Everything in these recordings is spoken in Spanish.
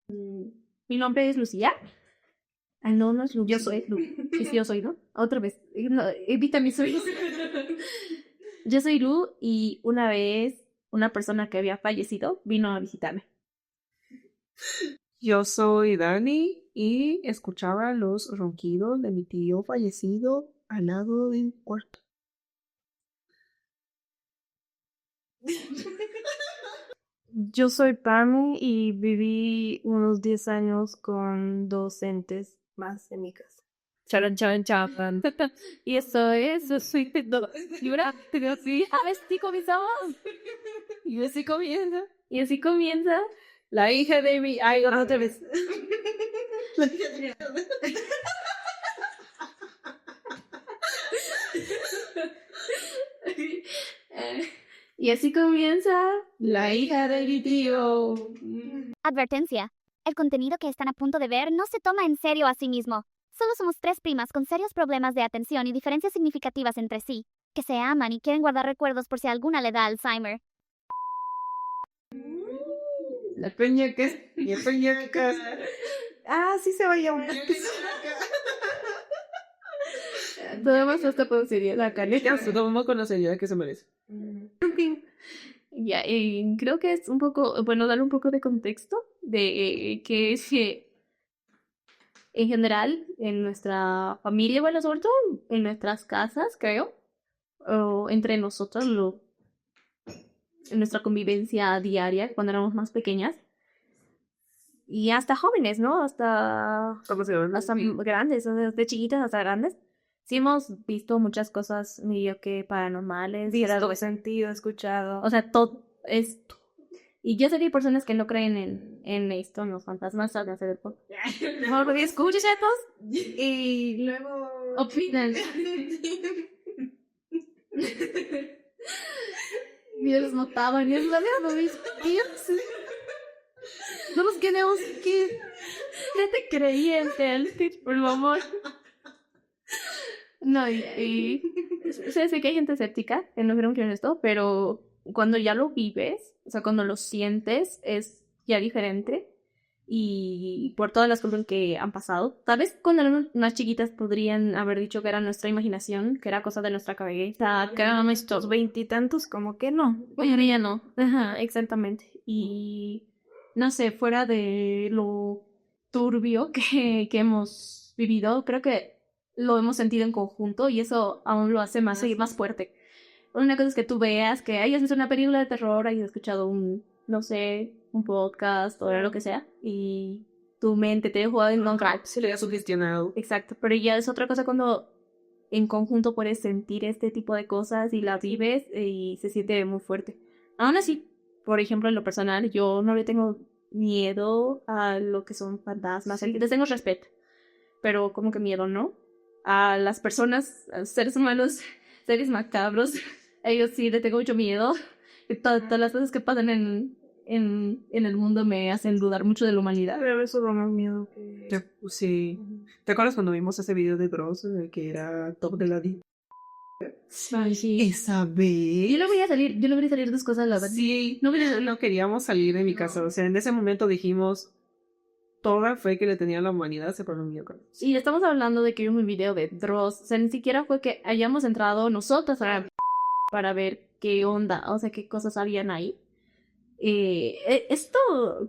Mi nombre es Lucía. Ah, no, no es Lu. Yo soy Lu. Sí, sí, yo soy, ¿no? Otra vez. No, evita mis sueños. Yo soy Lu y una vez una persona que había fallecido vino a visitarme. Yo soy Dani y escuchaba los ronquidos de mi tío fallecido al lado del cuarto. Yo soy Pam y viví unos 10 años con docentes más en mi casa. Charan, charan, charan. Y eso es, yo soy no, y ahora, pero sí, a ver si comenzamos. Y así comienza. Y así comienza. La hija de mi... Ay, otra vez. La hija de mi... Y así comienza la hija de mi tío. Advertencia. El contenido que están a punto de ver no se toma en serio a sí mismo. Solo somos tres primas con serios problemas de atención y diferencias significativas entre sí, que se aman y quieren guardar recuerdos por si alguna le da Alzheimer. La peñaca. La peñaca. Ah, sí se va a llamar. Todo más hasta produciría la caneta. Vamos con la seriedad que se merece. Ya, y creo que es un poco, bueno, dar un poco de contexto de que es que en general en nuestra familia, bueno, sobre todo en nuestras casas, creo, o entre nosotros, en nuestra convivencia diaria cuando éramos más pequeñas, y hasta jóvenes, ¿no? Hasta grandes, o sea, de chiquitas hasta grandes. Sí hemos visto muchas cosas medio que paranormales. Visto, sentido, escuchado. O sea, todo esto. Y yo sé que hay personas que no creen en esto, en los fantasmas, saben hacer el podcast. Mejor escuchen estos Y luego... opinan. Mira, los mataban y es la verdad, mis tíos. No nos queremos que no te creían, por favor. No, sé que hay gente escéptica que no creen en esto, pero cuando ya lo vives, o sea, cuando lo sientes, es ya diferente. Y por todas las cosas que han pasado, tal vez cuando eran más chiquitas podrían haber dicho que era nuestra imaginación, que era cosa de nuestra cabeza, que eran nuestros veintitantos, como que no. Oye, ahora ya no. Ajá, exactamente. Y no sé, fuera de lo turbio que hemos vivido, creo que lo hemos sentido en conjunto y eso aún lo hace más fuerte. Una cosa es que tú veas que hayas visto una película de terror, hayas escuchado no sé, un podcast o lo que sea, y tu mente te juega en contra. Se le ha sugestionado. Exacto, pero ya es otra cosa cuando en conjunto puedes sentir este tipo de cosas y las vives y se siente muy fuerte. Aún así, por ejemplo, en lo personal, yo no le tengo miedo a lo que son fantasmas, les tengo respeto, pero como que miedo, ¿no? A las personas, a los seres humanos, seres macabros, a ellos sí le tengo mucho miedo. Todas las cosas que pasan en el mundo me hacen dudar mucho de la humanidad. Pero eso da más miedo que... Sí. ¿Te acuerdas cuando vimos ese video de Dross que era top de la vida? Sí. Esa vez. Yo no voy a salir dos cosas, la verdad. Sí, no queríamos salir de mi casa. O sea, en ese momento dijimos, toda fe que le tenía a la humanidad se pone un miércoles. Y estamos hablando de que vimos un video de Dross. O sea, ni siquiera fue que hayamos entrado nosotras para ver qué onda, o sea, qué cosas habían ahí. Esto,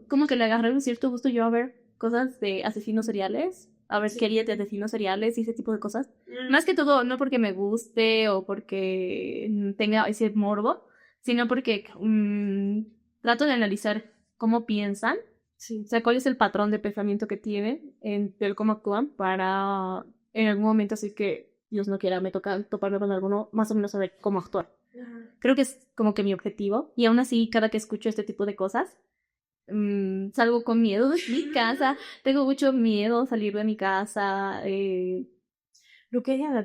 como que le agarré un cierto gusto yo a ver cosas de asesinos seriales, a ver series de asesinos seriales y ese tipo de cosas. Más que todo, no porque me guste o porque tenga ese morbo, sino porque trato de analizar cómo piensan, Sí. o sea, cuál es el patrón de pensamiento que tienen, el cómo actúan para en algún momento así que Dios no quiera me toca toparme con alguno, más o menos saber cómo actuar. Creo que es como que mi objetivo. Y aún así, cada que escucho este tipo de cosas, salgo con miedo de mi casa. Tengo mucho miedo salir de mi casa. Lo que ella da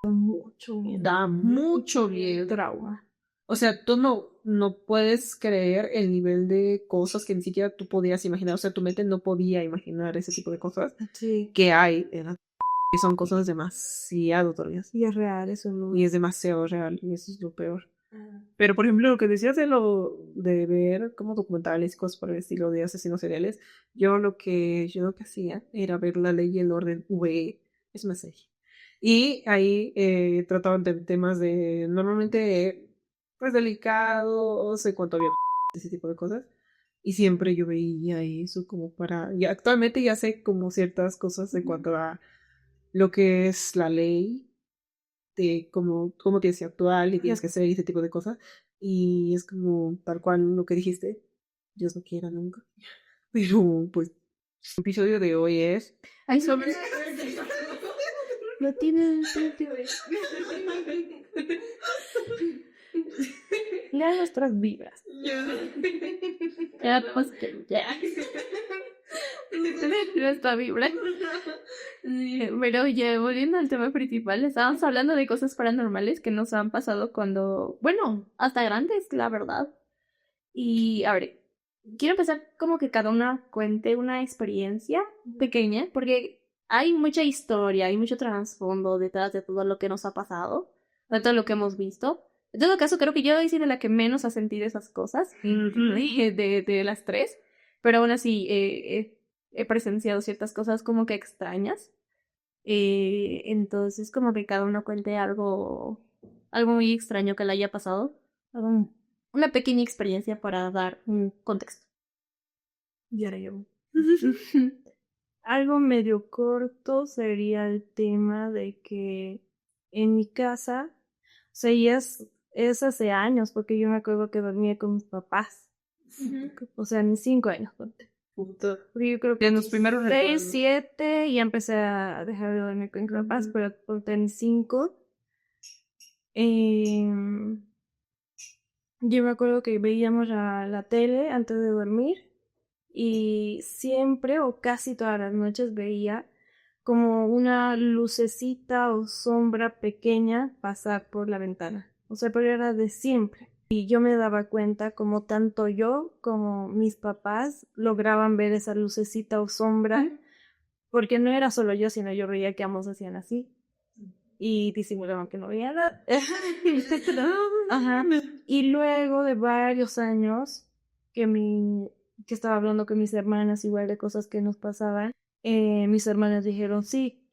mucho miedo. Da mucho miedo. Trauma. O sea, tú no puedes creer el nivel de cosas que ni siquiera tú podías imaginar. O sea, tu mente no podía imaginar ese tipo de cosas Sí. que hay en la... Y son cosas demasiado turbias. Y es real, eso no. Y es demasiado real. Y eso es lo peor. Pero, por ejemplo, lo que decías de ver como documentales y cosas por el estilo de asesinos seriales, yo lo que hacía era ver La Ley y el Orden VE, es una serie. Y ahí trataban de temas de, normalmente, pues delicados, en cuanto había ese tipo de cosas. Y siempre yo veía eso como para, y actualmente ya sé como ciertas cosas en cuanto a lo que es la ley de cómo tienes que actuar y tienes que hacer ese tipo de cosas. Y es como tal cual lo que dijiste, Dios no quiera nunca. Pero pues el episodio de hoy es Ay, sobre... No tiene sentido. Lea nuestras vibras. Ya, pues que ya. Nuestra vibra. Pero oye, volviendo al tema principal, estábamos hablando de cosas paranormales que nos han pasado cuando, bueno, hasta grandes, la verdad. Y a ver, quiero empezar como que cada una cuente una experiencia pequeña, porque hay mucha historia, hay mucho trasfondo detrás de todo lo que nos ha pasado, de todo lo que hemos visto. En todo caso, creo que yo he sido la que menos ha sentido esas cosas de las tres, pero aún así he presenciado ciertas cosas como que extrañas. Entonces, como que cada uno cuente algo muy extraño que le haya pasado. Una pequeña experiencia para dar un contexto. Y ahora yo. Algo medio corto sería el tema de que en mi casa, o sea, es hace años, porque yo me acuerdo que dormía con mis papás. O sea, en 5 años, ponte. puto. Porque yo creo que En los primeros 6, recuerdos. 7, y empecé a dejar de dormir con mis papás, pero ponte en 5. Yo me acuerdo que veíamos la tele antes de dormir y siempre o casi todas las noches veía como una lucecita o sombra pequeña pasar por la ventana. O sea, pero era de siempre. Y yo me daba cuenta como tanto yo como mis papás lograban ver esa lucecita o sombra, porque no era solo yo, sino yo veía que ambos hacían así. Y disimulaban que no veía nada. Ajá. Y luego de varios años que estaba hablando con mis hermanas igual de cosas que nos pasaban, mis hermanas dijeron, sí,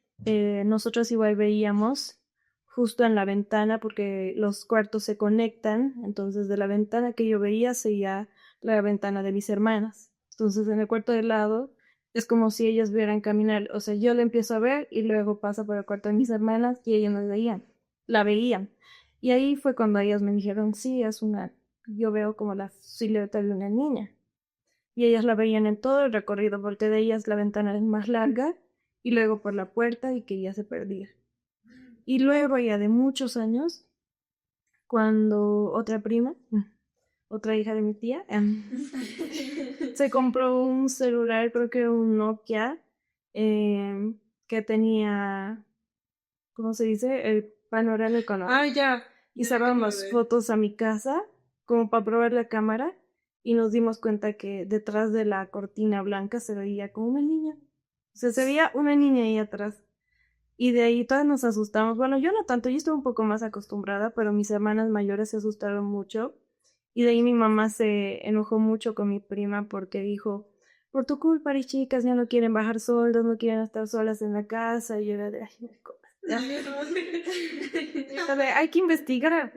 nosotros igual veíamos justo en la ventana porque los cuartos se conectan, entonces de la ventana que yo veía seguía la ventana de mis hermanas. Entonces en el cuarto de lado es como si ellas vieran caminar, o sea, yo la empiezo a ver y luego pasa por el cuarto de mis hermanas y ellas la veían. Y ahí fue cuando ellas me dijeron, sí, yo veo como la silueta de una niña. Y ellas la veían en todo el recorrido, porque de ellas la ventana es más larga y luego por la puerta y que ya se perdía. Y luego ya de muchos años, cuando otra prima, otra hija de mi tía, se compró un celular, creo que un Nokia, que tenía, ¿cómo se dice? El panorámico, ¿no? Ah, ya. Y sacamos fotos a mi casa, como para probar la cámara, y nos dimos cuenta que detrás de la cortina blanca se veía como una niña. O sea, se veía una niña ahí atrás. Y de ahí todas nos asustamos. Bueno, yo no tanto, yo estuve un poco más acostumbrada, pero mis hermanas mayores se asustaron mucho. Y de ahí mi mamá se enojó mucho con mi prima porque dijo, por tu culpa, las chicas ya no quieren bajar sueldos, no quieren estar solas en la casa. Y yo era de, ay, me a ver, hay que investigar.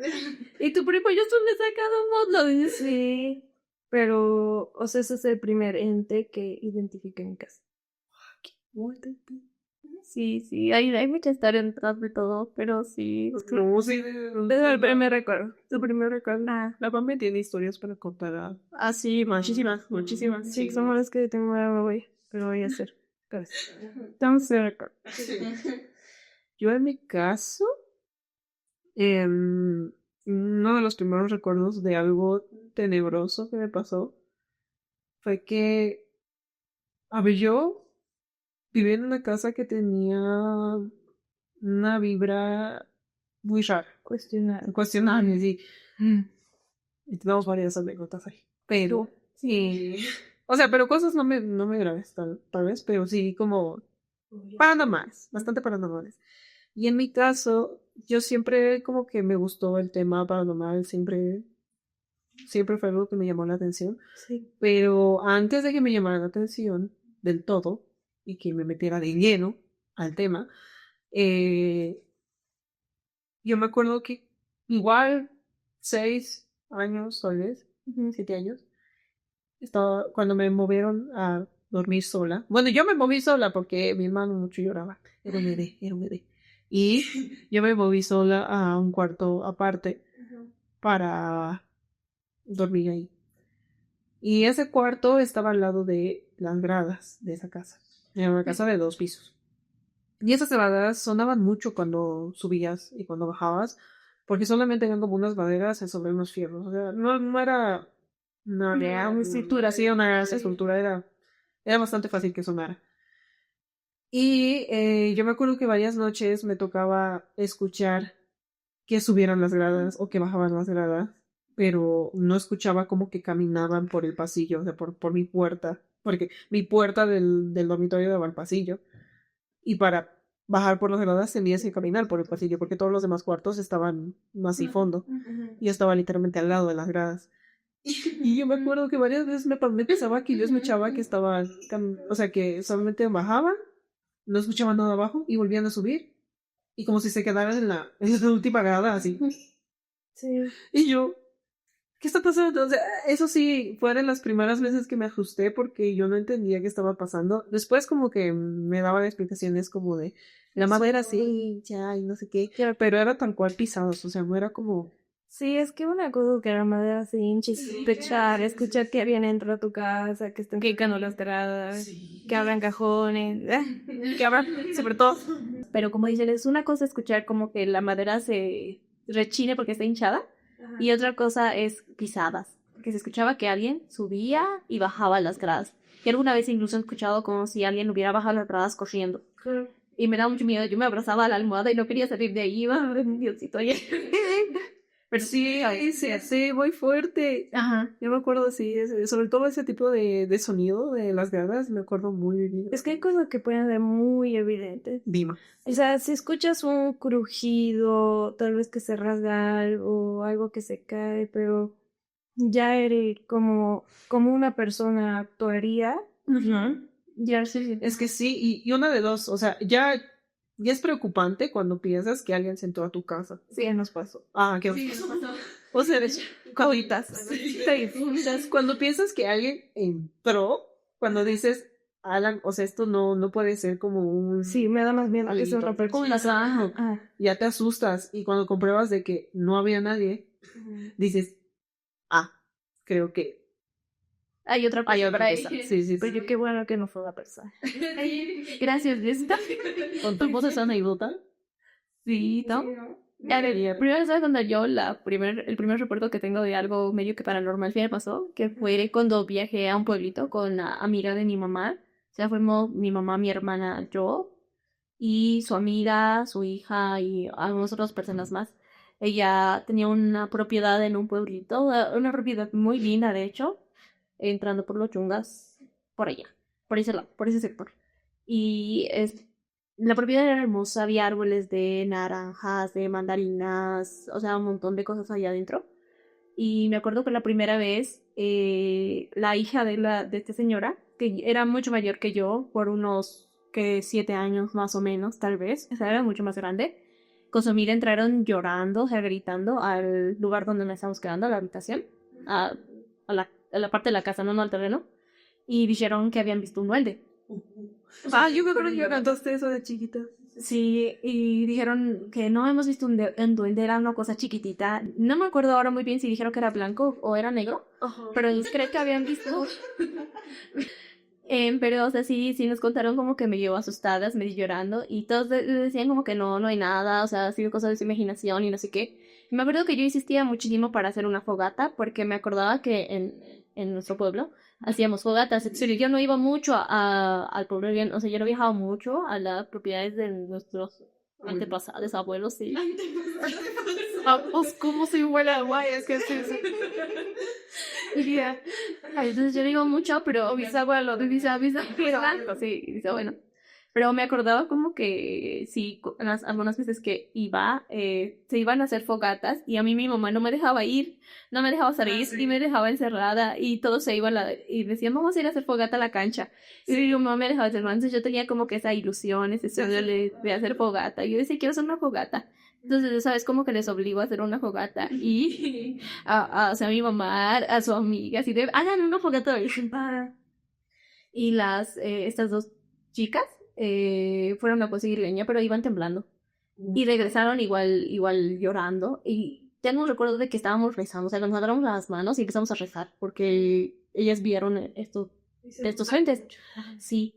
Y tu primo, yo solo le he sacado fotos. Sí, pero, o sea, ese es el primer ente que identifiqué en mi casa. Sí, hay mucha historia detrás de todo, pero sí. No, sí, Es el primer recuerdo. Su primer recuerdo. la Pame tiene historias para contar. Ah, sí, muchísimas, muchísimas. Sí, son las que tengo la voy, pero voy a hacer. Entonces, recuerdo. Yo en mi caso, uno de los primeros recuerdos de algo tenebroso que me pasó fue que, a ver, yo vivía en una casa que tenía una vibra muy rara, cuestionable, sí. Y tenemos varias anécdotas ahí. Pero, sí. O sea, pero cosas no me graves, tal vez, pero sí como paranormales, bastante paranormales. Y en mi caso, yo siempre como que me gustó el tema paranormal, siempre fue algo que me llamó la atención. Sí. Pero antes de que me llamara la atención del todo y que me metiera de lleno al tema, eh, yo me acuerdo que igual 6 años, tal vez, 7 años, estaba cuando me movieron a dormir sola. Bueno, yo me moví sola porque mi hermano mucho lloraba. Era un bebé, era un bebé. Y yo me moví sola a un cuarto aparte para dormir ahí. Y ese cuarto estaba al lado de las gradas de esa casa. Era una casa de 2 pisos. Y esas gradas sonaban mucho cuando subías y cuando bajabas, porque solamente eran como unas maderas sobre unos fierros. O sea, no era una estructura así, una estructura era bastante fácil que sonara. Y yo me acuerdo que varias noches me tocaba escuchar que subieran las gradas o que bajaban las gradas, pero no escuchaba como que caminaban por el pasillo, o sea, por mi puerta, porque mi puerta del dormitorio daba al pasillo, y para bajar por las gradas tenías que caminar por el pasillo, porque todos los demás cuartos estaban más y fondo, y yo estaba literalmente al lado de las gradas. Y yo me acuerdo que varias veces me pensaba que yo escuchaba que estaba, o sea, que solamente bajaban, no escuchaban nada abajo y volvían a subir. Y como si se quedaran en la última grada, así. Sí. Y yo, ¿qué está pasando? O sea, eso sí, fueron las primeras veces que me ajusté porque yo no entendía qué estaba pasando. Después como que me daban explicaciones como de la madera así, ya, y no sé qué. Pero era tal cual pisados, o sea, no era como... Sí, es que me acuerdo que la madera se hincha y sospechar, escuchar que alguien entró a tu casa, que están picando las gradas, que abran cajones, que abran, sobre todo. Pero como dicen, es una cosa escuchar como que la madera se rechine porque está hinchada. Y otra cosa es pisadas. Que se escuchaba que alguien subía y bajaba las gradas. Y alguna vez incluso he escuchado como si alguien hubiera bajado las gradas corriendo. Y me da mucho miedo. Yo me abrazaba a la almohada y no quería salir de ahí. Iba, Diosito. Pero sí, ahí se hace muy fuerte. Ajá. Yo me acuerdo, sí, sobre todo ese tipo de sonido de las gradas, me acuerdo muy bien. Es que hay cosas que pueden ser muy evidentes. Dima. O sea, si escuchas un crujido, tal vez que se rasga algo, algo que se cae, pero ya eres como una persona actuaría. Ya sí. Es que sí, y una de dos, o sea, ya es preocupante cuando piensas que alguien se entró a tu casa. Sí, nos pasó. Ah, qué Sí, nos pasó. O sea, Coditas. sí, cuando piensas que alguien entró, cuando dices, Alan, o sea, esto no puede ser como un... Sí, me da más miedo que Alguito. sea otra persona. Ajá. Ya te asustas y cuando compruebas de que no había nadie, dices, creo que Hay otra persona. Sí. Pero qué bueno que no fue la persona. Gracias, Jessica. ¿Con tu voz esa anécdota? Sí, ¿no? A ver, primero sabes cuando yo el primer recuerdo que tengo de algo medio que paranormal que me pasó, que fue cuando viajé a un pueblito con la amiga de mi mamá. O sea, fuimos mi mamá, mi hermana, yo y su amiga, su hija y algunas otras personas más. Ella tenía una propiedad en un pueblito, una propiedad muy linda, de hecho, entrando por los Chungas, por allá, por ese lado, por ese sector. Y la propiedad era hermosa, había árboles de naranjas, de mandarinas, o sea, un montón de cosas allá adentro. Y me acuerdo que la primera vez, la hija de esta señora, que era mucho mayor que yo, por unos 7 años más o menos, tal vez, o sea, era mucho más grande, con su amiga entraron llorando, o sea, gritando al lugar donde nos estábamos quedando, a la habitación, a la parte de la casa, no al terreno, y dijeron que habían visto un duende. Yo me acuerdo que cantaste eso de chiquita. Sí, y dijeron que no hemos visto un duende, era una cosa chiquitita. No me acuerdo ahora muy bien si dijeron que era blanco o era negro, pero ellos creen que habían visto. Pero, o sea, sí nos contaron como que medio asustadas, medio llorando, y todos decían como que no hay nada, o sea, ha sido cosa de su imaginación y no sé qué. Y me acuerdo que yo insistía muchísimo para hacer una fogata, porque me acordaba que en nuestro pueblo hacíamos fogatas. En serio, yo no iba mucho al pueblo, o sea, yo no viajaba mucho a las propiedades de nuestros antepasados, abuelos, sí. ¿Cómo se vuela guay? Es que es eso. Entonces yo no iba mucho, pero bisabuelo, bisabuelo, sí, dice bueno. Pero me acordaba como que sí, algunas veces que iba, se iban a hacer fogatas y a mí mi mamá no me dejaba ir, no me dejaba salir y me dejaba encerrada y todos se iban y decían, vamos a ir a hacer fogata a la cancha. Y mi mamá me dejaba encerrada, entonces yo tenía como que esa ilusión, ese sueño de hacer fogata. Y yo decía, quiero hacer una fogata. Entonces, ¿sabes? Como que les obligo a hacer una fogata y o sea, a mi mamá, a su amiga, así de, hagan una fogata. Y estas dos chicas fueron a conseguir leña, pero iban temblando. Y regresaron igual llorando. Y tengo un recuerdo de que estábamos rezando, o sea, nos agarramos las manos y empezamos a rezar, porque ellas vieron estos frentes. Sí.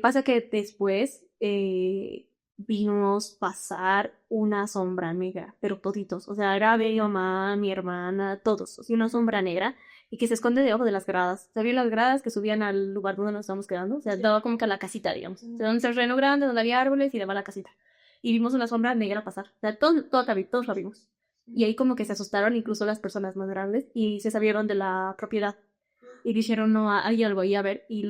Pasa que después vimos pasar una sombra negra, pero toditos. O sea, era mi mamá, mi hermana, todos. O sea, una sombra negra y que se esconde debajo de las gradas. ¿Sabían las gradas que subían al lugar donde nos estábamos quedando? O sea, daba como que a la casita, digamos. O sea, un terreno grande donde había árboles y daba a la casita. Y vimos una sombra negra pasar. O sea, todos la vimos. Y ahí como que se asustaron incluso las personas más grandes y se salieron de la propiedad. Y dijeron, no, hay algo ahí a ver. Y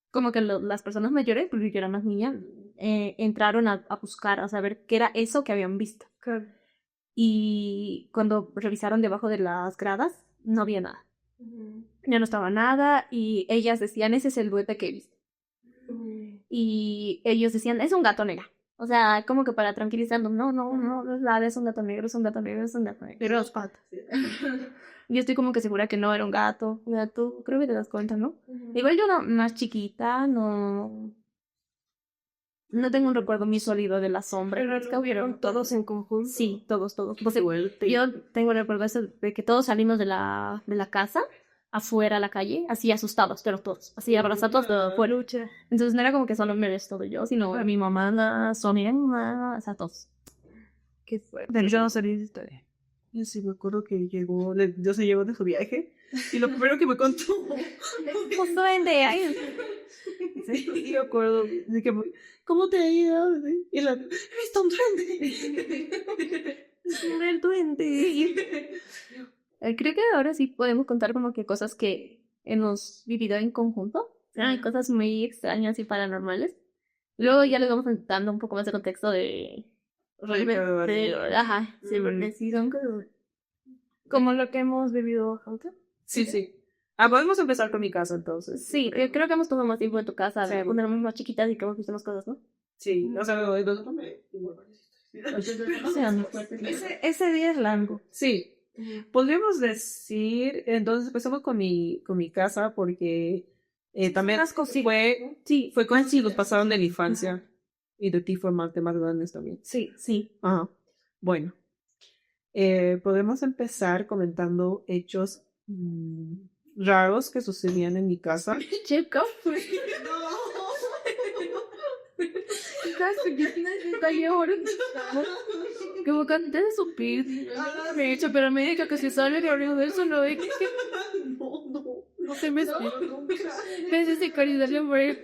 como que las personas mayores, porque yo era más niña, entraron a buscar, a saber qué era eso que habían visto. Claro. Y cuando revisaron debajo de las gradas, no había nada. Ya no estaba nada y ellas decían, ese es el duende que he visto. Y ellos decían, es un gato negro. O sea, como que para tranquilizarnos, no es nada, es un gato negro, es un gato negro, es un gato negro. Pero los patas. Yo estoy como que segura que no era un gato. Tú creo que te das cuenta, ¿no? Igual yo más chiquita, no tengo un recuerdo muy sólido de la sombra. Pero es que hubieron todos en conjunto. Sí, todos. Pues, yo tengo el recuerdo de que todos salimos de la casa afuera a la calle, así asustados, pero todos, así abrazados afuera. Lucha. Entonces no era como que solo me ves todo yo, sino mi mamá, la Sonia, o sea, todos. Qué fuerte. Pero yo no sabía esa historia. Yo sí me acuerdo que yo se llegó de su viaje y lo primero que me contó Pues duende. sí, y me acuerdo de que ¿cómo te ha ido? Y he visto un duende. El duende. Creo que ahora sí podemos contar como que cosas que hemos vivido en conjunto. Hay cosas muy extrañas y paranormales. Luego ya les vamos dando un poco más de contexto de... Ajá, sí, porque sí son cosas... Como lo que hemos vivido antes. Sí. Podemos empezar con mi casa entonces. Sí, creo que hemos tomado más tiempo en tu casa, Sí. cuando éramos más chiquitas y que hemos visto más cosas, ¿no? Sí, o sea, Ese día es largo. sí. Podríamos decir, entonces empezamos con mi casa porque también unas cositas, fue con sí, los pasaron de la infancia y de ti fue más temas grandes también. Sí. Ajá. Bueno, podemos empezar comentando hechos raros que sucedían en mi casa. Chico. Como que antes de supir, me he dicho, pero me dijo que si sale de arriba de eso no es que no se me ves ese caridad de hombre.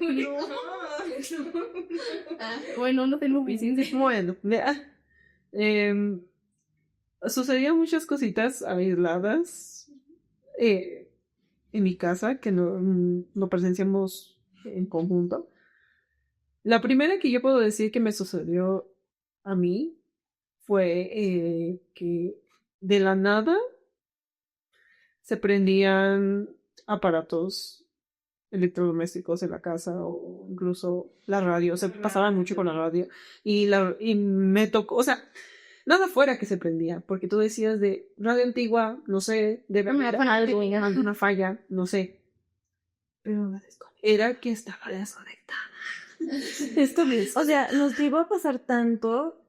Bueno, no tengo vicente. Bueno, vea. Sucedían muchas cositas aisladas en mi casa que no presenciamos en conjunto. La primera que yo puedo decir que me sucedió a mí fue que de la nada se prendían aparatos electrodomésticos en la casa o incluso la radio, se pasaban mucho con la radio y me tocó, o sea, nada fuera que se prendía, porque tú decías de radio antigua, no sé, debe haber alguna falla, no sé, pero era que estaba desconectada. Esto mismo. O sea, nos llegó a pasar tanto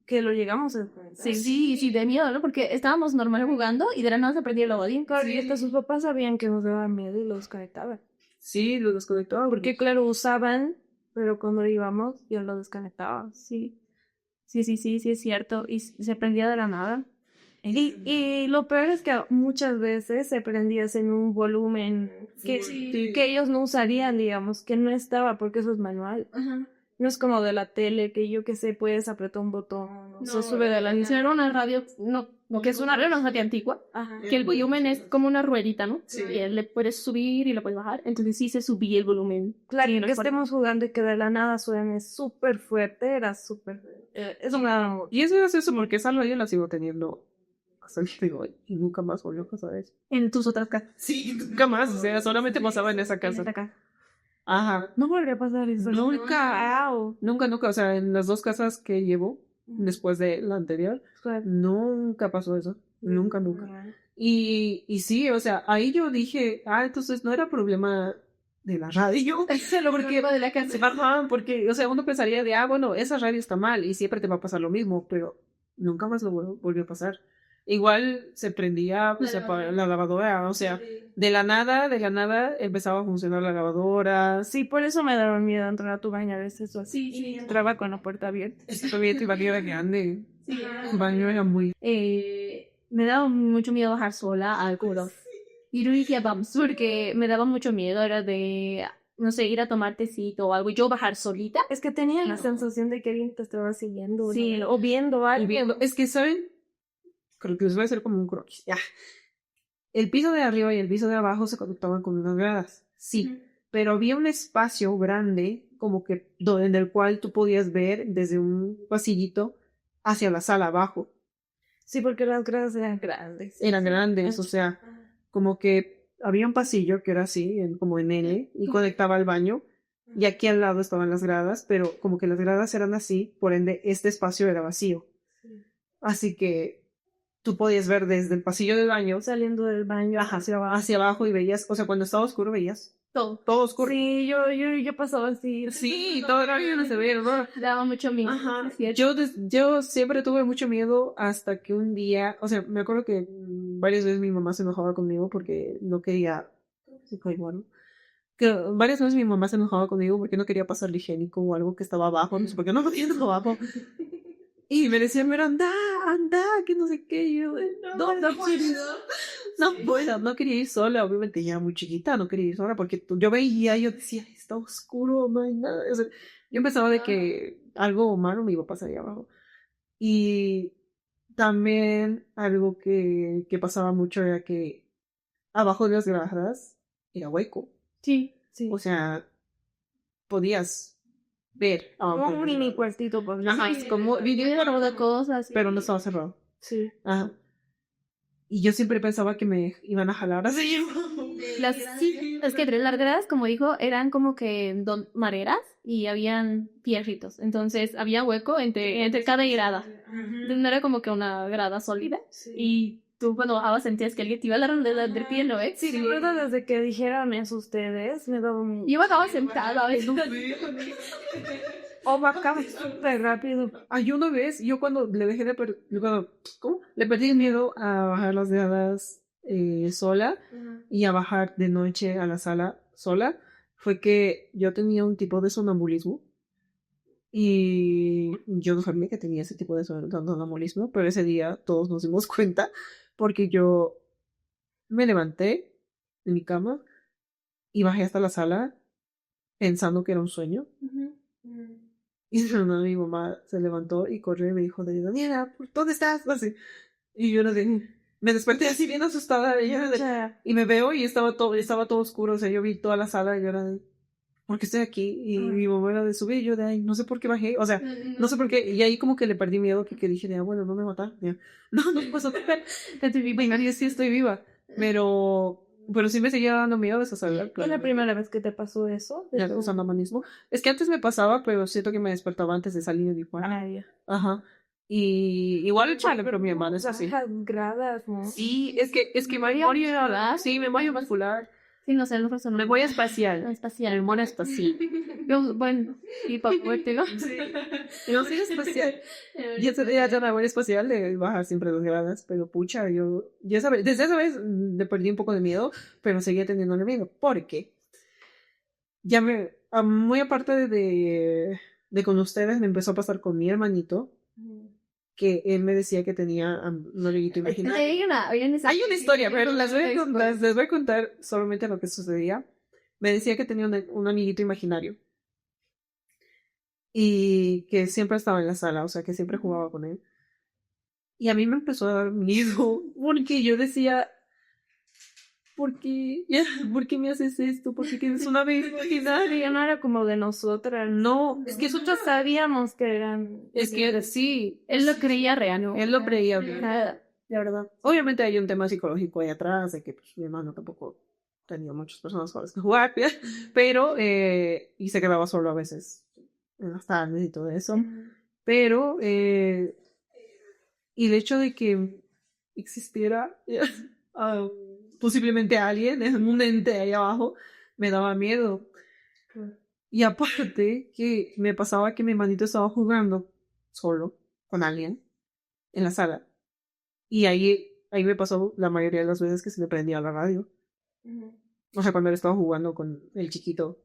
que lo llegamos a enfrentar. Sí, de miedo, ¿no? Porque estábamos normal jugando y de la nada se prendía el odio. Claro, y hasta sus papás sabían que nos daba miedo y los desconectaban. Sí, los desconectaban. Porque claro, usaban, pero cuando íbamos, yo lo desconectaba. Sí, es cierto. Y se prendía de la nada. Y lo peor es que muchas veces se prendía en un volumen que ellos no usarían, digamos, que no estaba, porque eso es manual. Ajá. No es como de la tele, que yo que sé, puedes apretar un botón, No, se sube de la era una radio, no que es una radio antigua, Ajá. que el volumen es como una ruedita, ¿no? Sí. Y le puedes subir y le puedes bajar, entonces sí se subía el volumen. Claro, Sí, no que es fuerte. estemos jugando y que de la nada suene súper fuerte, era súper... eso me da... Y eso es eso, porque esa radio la sigo teniendo hasta el día de hoy. Y nunca más volvió a pasar eso. En tus otras casas. Sí, nunca más. O sea, solamente pasaba en esa casa. Ajá. No volvería a pasar eso. Nunca. Au. Nunca. O sea, en las 2 casas que llevo, después de la anterior, nunca pasó eso. Nunca. Y sí, o sea, ahí yo dije, entonces no era problema de la radio. Porque, de la casa. ajá, porque, o sea, uno pensaría de, bueno, esa radio está mal y siempre te va a pasar lo mismo, pero nunca más lo volvió a pasar. Igual se prendía pues, la lavadora, o sea, de la nada empezaba a funcionar la lavadora. Sí, por eso me daba miedo entrar a tu baño a veces o así. Sí. Y entraba con la puerta abierta. Todavía tu baño era grande. Tu baño era muy... Me daba mucho miedo bajar sola al culo. Y yo dije, vamos, porque me daba mucho miedo, era de, no sé, ir a tomar tecito o algo y yo bajar solita. Es que tenía la sensación de que alguien te estaba siguiendo. Sí. ¿no? O viendo algo. Es que, ¿saben? Creo que les voy a hacer como un croquis. Ya. El piso de arriba y el piso de abajo se conectaban con unas gradas. Sí. Pero había un espacio grande, como que en el cual tú podías ver desde un pasillito hacia la sala abajo. Sí, porque las gradas eran grandes. Eran grandes, o sea, como que había un pasillo que era así, como en L, y conectaba al baño. Y aquí al lado estaban las gradas, pero como que las gradas eran así, por ende este espacio era vacío. Así que tú podías ver desde el pasillo del baño, Saliendo del baño hacia abajo y veías, o sea, cuando estaba oscuro veías Todo. oscuro. Sí, yo pasaba así. Sí, todo era bien severo, ¿no? Daba mucho miedo. Ajá. es cierto. Yo siempre tuve mucho miedo hasta que un día, o sea, me acuerdo que varias veces mi mamá se enojaba conmigo porque no quería, bueno, que varias veces mi mamá se enojaba conmigo porque no quería pasar el higiénico o algo que estaba abajo, no sé por qué no lo tenía abajo. Y me decían, pero anda, que no sé qué. Y yo, no quería ir sola, obviamente ya muy chiquita, no quería ir sola, porque yo veía, yo decía, está oscuro, no hay nada. O sea, yo pensaba de que algo malo me iba a pasar ahí abajo. Y también algo que pasaba mucho era que abajo de las gradas era hueco. Sí. O sea, podías ver. Como un mini cuartito. Pues, Ajá, es como vivir de cosas. Pero no estaba cerrado. Sí. Ajá. Y yo siempre pensaba que me iban a jalar así. Es que las gradas, como dijo, eran como que maderas y habían fierritos. Entonces había hueco entre cada grada. Entonces no era como que una grada sólida. Y tú cuando bajabas sentías que alguien te iba a dar del pie, ¿no? Sí, la verdad, desde que dijeron eso ustedes, me daba un... Yo bajaba sentada a veces. O bajaba súper rápido. Hay una vez, yo cuando le dejé de le perdí el miedo a bajar las gradas sola y a bajar de noche a la sala sola, fue que yo tenía un tipo de sonambulismo y yo no sabía que tenía ese tipo de sonambulismo, pero ese día todos nos dimos cuenta porque yo me levanté de mi cama y bajé hasta la sala pensando que era un sueño. Y de nada mi mamá se levantó y corrió y me dijo, Daniela, ¿dónde estás? Así. Y yo me desperté así bien asustada. Y me veo y estaba todo oscuro. O sea, yo vi toda la sala y yo era de, ¿por qué estoy aquí? Y mi mamá era de subir y yo de, ay, no sé por qué bajé. O sea, no sé por qué. Y ahí como que le perdí miedo que dije, bueno, no me mataron. No pasó nada. Estoy viva y sí estoy viva. Pero sí me seguía dando miedo esa sala. ¿Es la primera vez que te pasó eso? Ya usando manismo. Es que antes me pasaba, pero siento que me despertaba antes de salir de mi cuarto. Ya. Ajá. Y igual chale, pero mi hermano es así. Bajas gradas, ¿no? Sí, es que memoria, sí, memoria vascular. Sí, no sé, no pasó nada. Memoria espacial. Espacial. Memoria espacial. Yo, bueno, y para fuerte, ¿no? No sé, espacial. Ya la memoria espacial de bajar siempre 2 gradas, pero pucha, desde esa vez le perdí un poco de miedo, pero seguía teniendo miedo, porque muy aparte de con ustedes, me empezó a pasar con mi hermanito, que él me decía que tenía un amiguito imaginario. Hay una historia, pero les voy a contar solamente lo que sucedía. Me decía que tenía un amiguito imaginario. Y que siempre estaba en la sala, o sea, que siempre jugaba con él. Y a mí me empezó a dar miedo, porque yo decía, ¿por qué? ¿Por qué me haces esto? ¿Por qué tienes una vida imaginaria? No era como de nosotras. No, Es que nosotros sabíamos que eran. es que sí, Él lo creía real, ¿no? él lo creía bien. Ah, de verdad. Obviamente hay un tema psicológico ahí atrás, de que pues, mi hermano tampoco tenía muchas personas con las que jugar, pero, y se quedaba solo a veces en las tardes y todo eso. Pero, y el hecho de que existiera ah, posiblemente alguien, un ente ahí abajo, me daba miedo. Y aparte que me pasaba que mi manito estaba jugando solo con alguien en la sala. Y ahí me pasó la mayoría de las veces que se me prendía la radio. O sea, cuando él estaba jugando con el chiquito.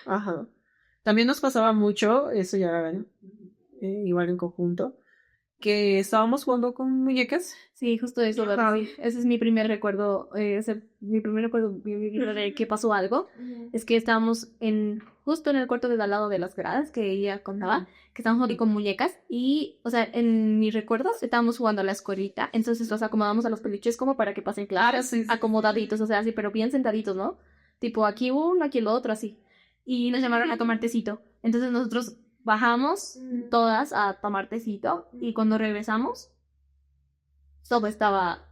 Ajá. También nos pasaba mucho, eso ya igual en conjunto, que estábamos jugando con muñecas. Sí, justo eso, ¿verdad? Ese es mi primer recuerdo, mi primer recuerdo de que pasó algo. Es que estábamos justo en el cuarto de al lado de las gradas que ella contaba, que estábamos jugando con muñecas y, o sea, en mis recuerdos estábamos jugando a la escuelita, entonces los acomodamos a los peluches como para que pasen claro, Sí. acomodaditos, o sea, así, pero bien sentaditos, ¿no? Tipo, aquí uno, aquí el otro, así. Y nos llamaron a tomar tecito. Entonces nosotros bajamos todas a tomar tecito y cuando regresamos todo estaba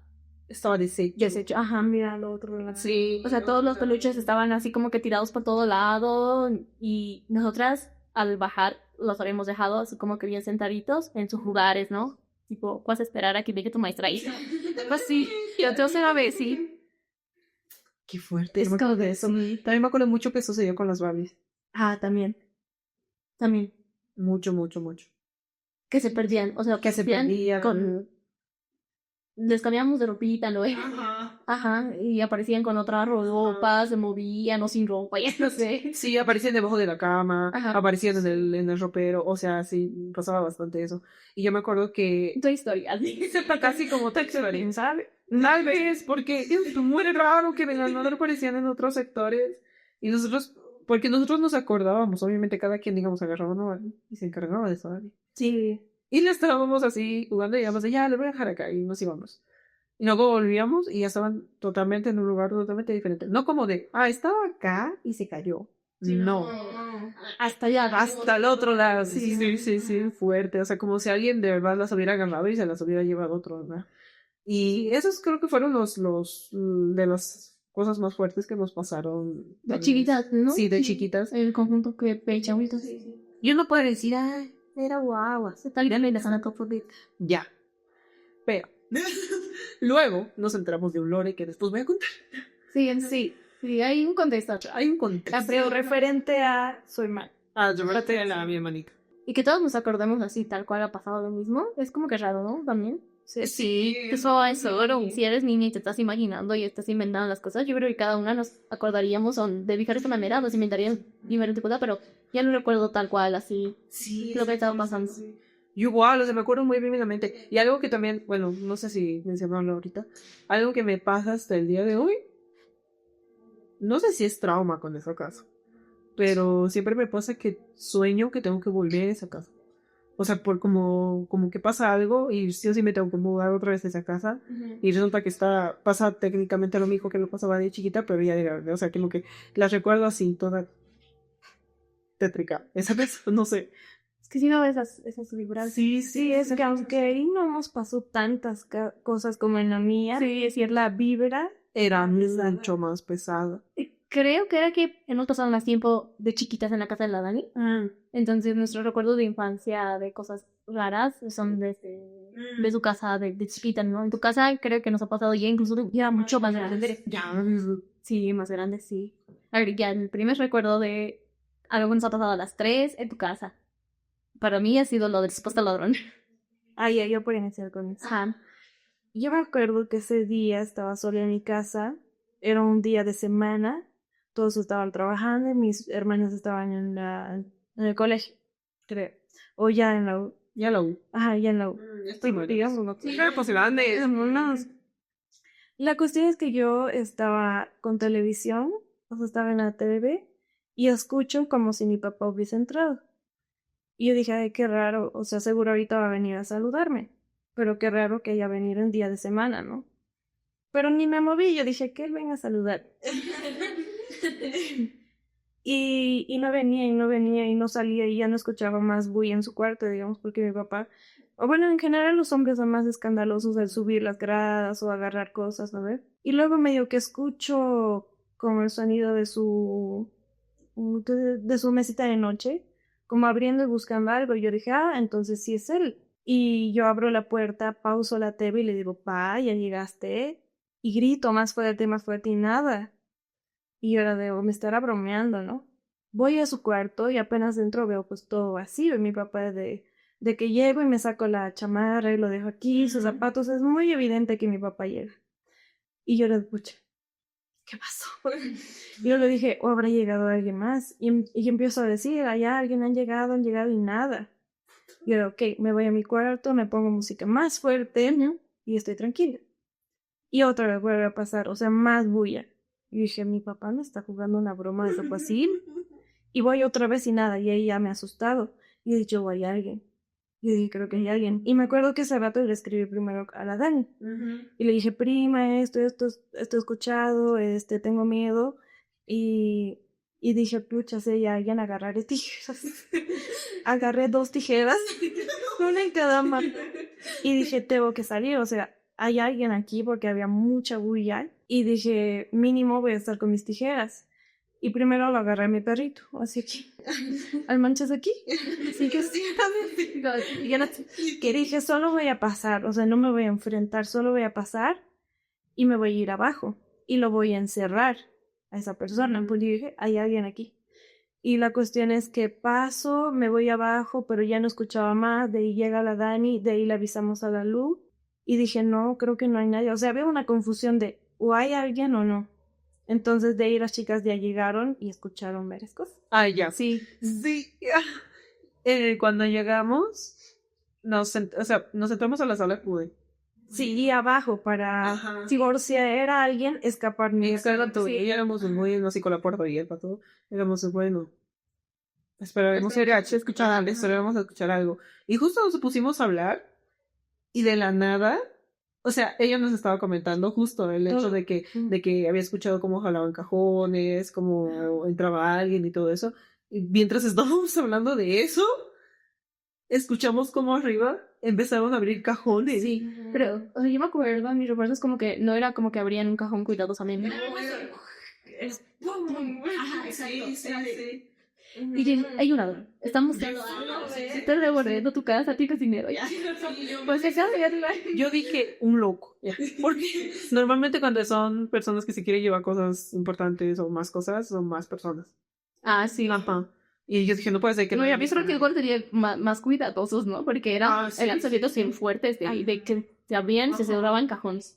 deshecho. Ajá, Mira al otro lado. Sí. o sea, todos los peluches estaban así como que tirados por todo lado y nosotras al bajar los habíamos dejado así como que bien sentaditos en sus lugares, ¿no? Tipo, vas a esperar a que llegue tu maestra ahí. Pues sí, yo te una vez, sí. Qué fuerte. Es No me como acuerdo de eso. También me acuerdo mucho que sucedió con las Barbies. Ah, también. También. Mucho, mucho, mucho. Que se perdían, o sea, Que se perdían. Les cambiamos de ropita, ¿no? Ajá, y aparecían con otra ropa, se movían o sin ropa, ya no sé. Sí, aparecían debajo de la cama, Ajá. aparecían en el ropero, o sea, sí, pasaba bastante eso. Y yo me acuerdo que Tu historia, así. casi como te experiencia, ¿sabes? Tal vez, porque es muy raro que de la nada aparecían en otros sectores. Y nosotros, porque nosotros nos acordábamos, obviamente cada quien, digamos, agarraba una Barbie y se encargaba de esa Barbie. Sí. Y le estábamos así jugando y íbamos de, ya, le voy a dejar acá y nos íbamos. Y luego volvíamos y ya estaban totalmente en un lugar totalmente diferente. No como de, estaba acá y se cayó. Sí, no. Hasta allá. Hasta el otro lado. Sí, fuerte. O sea, como si alguien de verdad las hubiera ganado y se las hubiera llevado a otro, ¿verdad? Y esos creo que fueron los de las cosas más fuertes que nos pasaron. De chiquitas, ¿no? Sí, de chiquitas. El conjunto que pecha ahorita. Yo no puedo decir, era guagua. Se está grande y la sana confundida. Ya. Pero luego nos enteramos de un lore que después voy a contar. Sí, hay un contexto. Hay un contexto. Pero referente a soy mal. Yo me la tenía a mi hermanita. Y que todos nos acordemos así, tal cual ha pasado lo mismo. Es como que raro, ¿no? También. Sí. Eso es oro. Si eres niña y te estás imaginando y estás inventando las cosas, yo creo que cada una nos acordaríamos de diferente manera, nos inventaríamos diferente cosa, pero ya no recuerdo tal cual, así. Sí. Lo que estaba pasando. Yo igual, o sea, me acuerdo muy bien en la mente. Y algo que también, bueno, no sé si mencionarlo ahorita, algo que me pasa hasta el día de hoy, no sé si es trauma con esa casa, pero siempre me pasa que sueño que tengo que volver a esa casa. O sea, por como que pasa algo y sí o sí me tengo que mudar otra vez a esa casa. Y resulta que pasa técnicamente lo mismo que me pasaba de chiquita, pero ya de grande. O sea, como que las recuerdo así, toda tétrica. Esa vez, no sé. Es que si no esas vibras. Sí, es que aunque ahí no nos pasó tantas cosas como en la mía, Sí, es cierto. la vibra Era mucho más pesada. Creo que era que hemos pasado más tiempo de chiquitas en la casa de la Dani. Entonces, nuestros recuerdos de infancia, de cosas raras, son de su casa de chiquita, ¿no? En tu casa creo que nos ha pasado ya incluso ya mucho más grande. Sí, más grande, sí. A ver, ya el primer recuerdo de algo que nos ha pasado a las 3 en tu casa. Para mí ha sido lo del supuesto ladrón. ya, yo podía iniciar con eso. Ajá. Yo me acuerdo que ese día estaba sola en mi casa, era un día de semana, todos estaban trabajando y mis hermanos estaban en el colegio, creo, o ya en la U. Ya la U. Ajá, ya en la U. Digamos, no. Sí, pues grande. La cuestión es que yo estaba con televisión, o sea, estaba en la TV, y escucho como si mi papá hubiese entrado. Y yo dije, ay, qué raro, o sea, seguro ahorita va a venir a saludarme. pero qué raro que ella venido en día de semana, ¿no? Pero ni me moví, yo dije que él venga a saludar. Y no venía, y no venía, y no salía, y ya no escuchaba más bulla en su cuarto, digamos, porque mi papá, o bueno, en general los hombres son más escandalosos al subir las gradas o agarrar cosas, ¿no ves? Y luego medio que escucho como el sonido de su mesita de noche, como abriendo y buscando algo, y yo dije, ah, entonces sí es él. Y yo abro la puerta, pauso la TV y le digo, pa, ya llegaste, y grito más fuerte, y nada. Y yo era de, me estará bromeando, ¿no? Voy a su cuarto y apenas dentro veo pues todo vacío y mi papá de que llego y me saco la chamarra y lo dejo aquí, sus zapatos, es muy evidente que mi papá llega. Y yo le pucha, ¿qué pasó? Y yo le dije, ¿o habrá llegado alguien más? Y empiezo a decir, allá alguien han llegado y nada. Y yo, ok, me voy a mi cuarto, me pongo música más fuerte, ¿no? Y estoy tranquila. Y otra vez vuelve a pasar, o sea, más bulla. Y dije, mi papá me está jugando una broma de sopa así. Y voy otra vez y nada, y ahí ya me ha asustado. Y he dicho, hay alguien. Y dije, creo que hay alguien. Y me acuerdo que ese rato le escribí primero a la Dani. Y le dije, prima, esto he escuchado, tengo miedo. Y dije, pucha, sé ya alguien agarraré tijeras. Agarré 2 tijeras, una en cada mano. Y dije, tengo que salir, o sea, hay alguien aquí porque había mucha bulla. Y dije, mínimo voy a estar con mis tijeras. Y primero lo agarré a mi perrito, así que, al manchas aquí. Así que sí, que dije, solo voy a pasar, o sea, no me voy a enfrentar, solo voy a pasar y me voy a ir abajo. Y lo voy a encerrar a esa persona. Pues dije, hay alguien aquí. Y la cuestión es que paso, me voy abajo, pero ya no escuchaba más. De ahí llega la Dani, de ahí le avisamos a la Lu. Y dije, no, creo que no hay nadie. O sea, había una confusión de, o hay alguien o no. Entonces de ahí las chicas ya llegaron y escucharon varias cosas. Ah, ya. Sí. Sí. Cuando llegamos, o sea, nos entramos a la sala pude. Sí, y abajo para, Ajá. si por si era alguien, escaparme. Exacto, Sí. y éramos muy, no sé, con la puerta abierta, todo. Éramos, bueno, esperaremos a escuchar algo, esperaremos a escuchar algo. Y justo nos pusimos a hablar, y de la nada, o sea, ella nos estaba comentando justo el hecho de que había escuchado cómo jalaban cajones, cómo entraba alguien y todo eso. Y mientras estábamos hablando de eso, escuchamos cómo arriba empezaron a abrir cajones. Sí, pero, o sea, yo me acuerdo, mis recuerdos como que no era como que abrían un cajón cuidadosamente. Sí, sí. Y dije, hay un ladrón, estamos buscando algo, estás devolviendo tu casa, tienes dinero, ya. Pues ya Yo dije, un loco. Porque normalmente cuando son personas que se quieren llevar cosas importantes o más cosas, son más personas. Ah, sí. Ajá. Y yo dije, no puede ser que No, y a no. mí solo que igual sería más cuidadosos, ¿no? Porque eran sonidos bien fuertes de que se abrían y se cerraban cajones.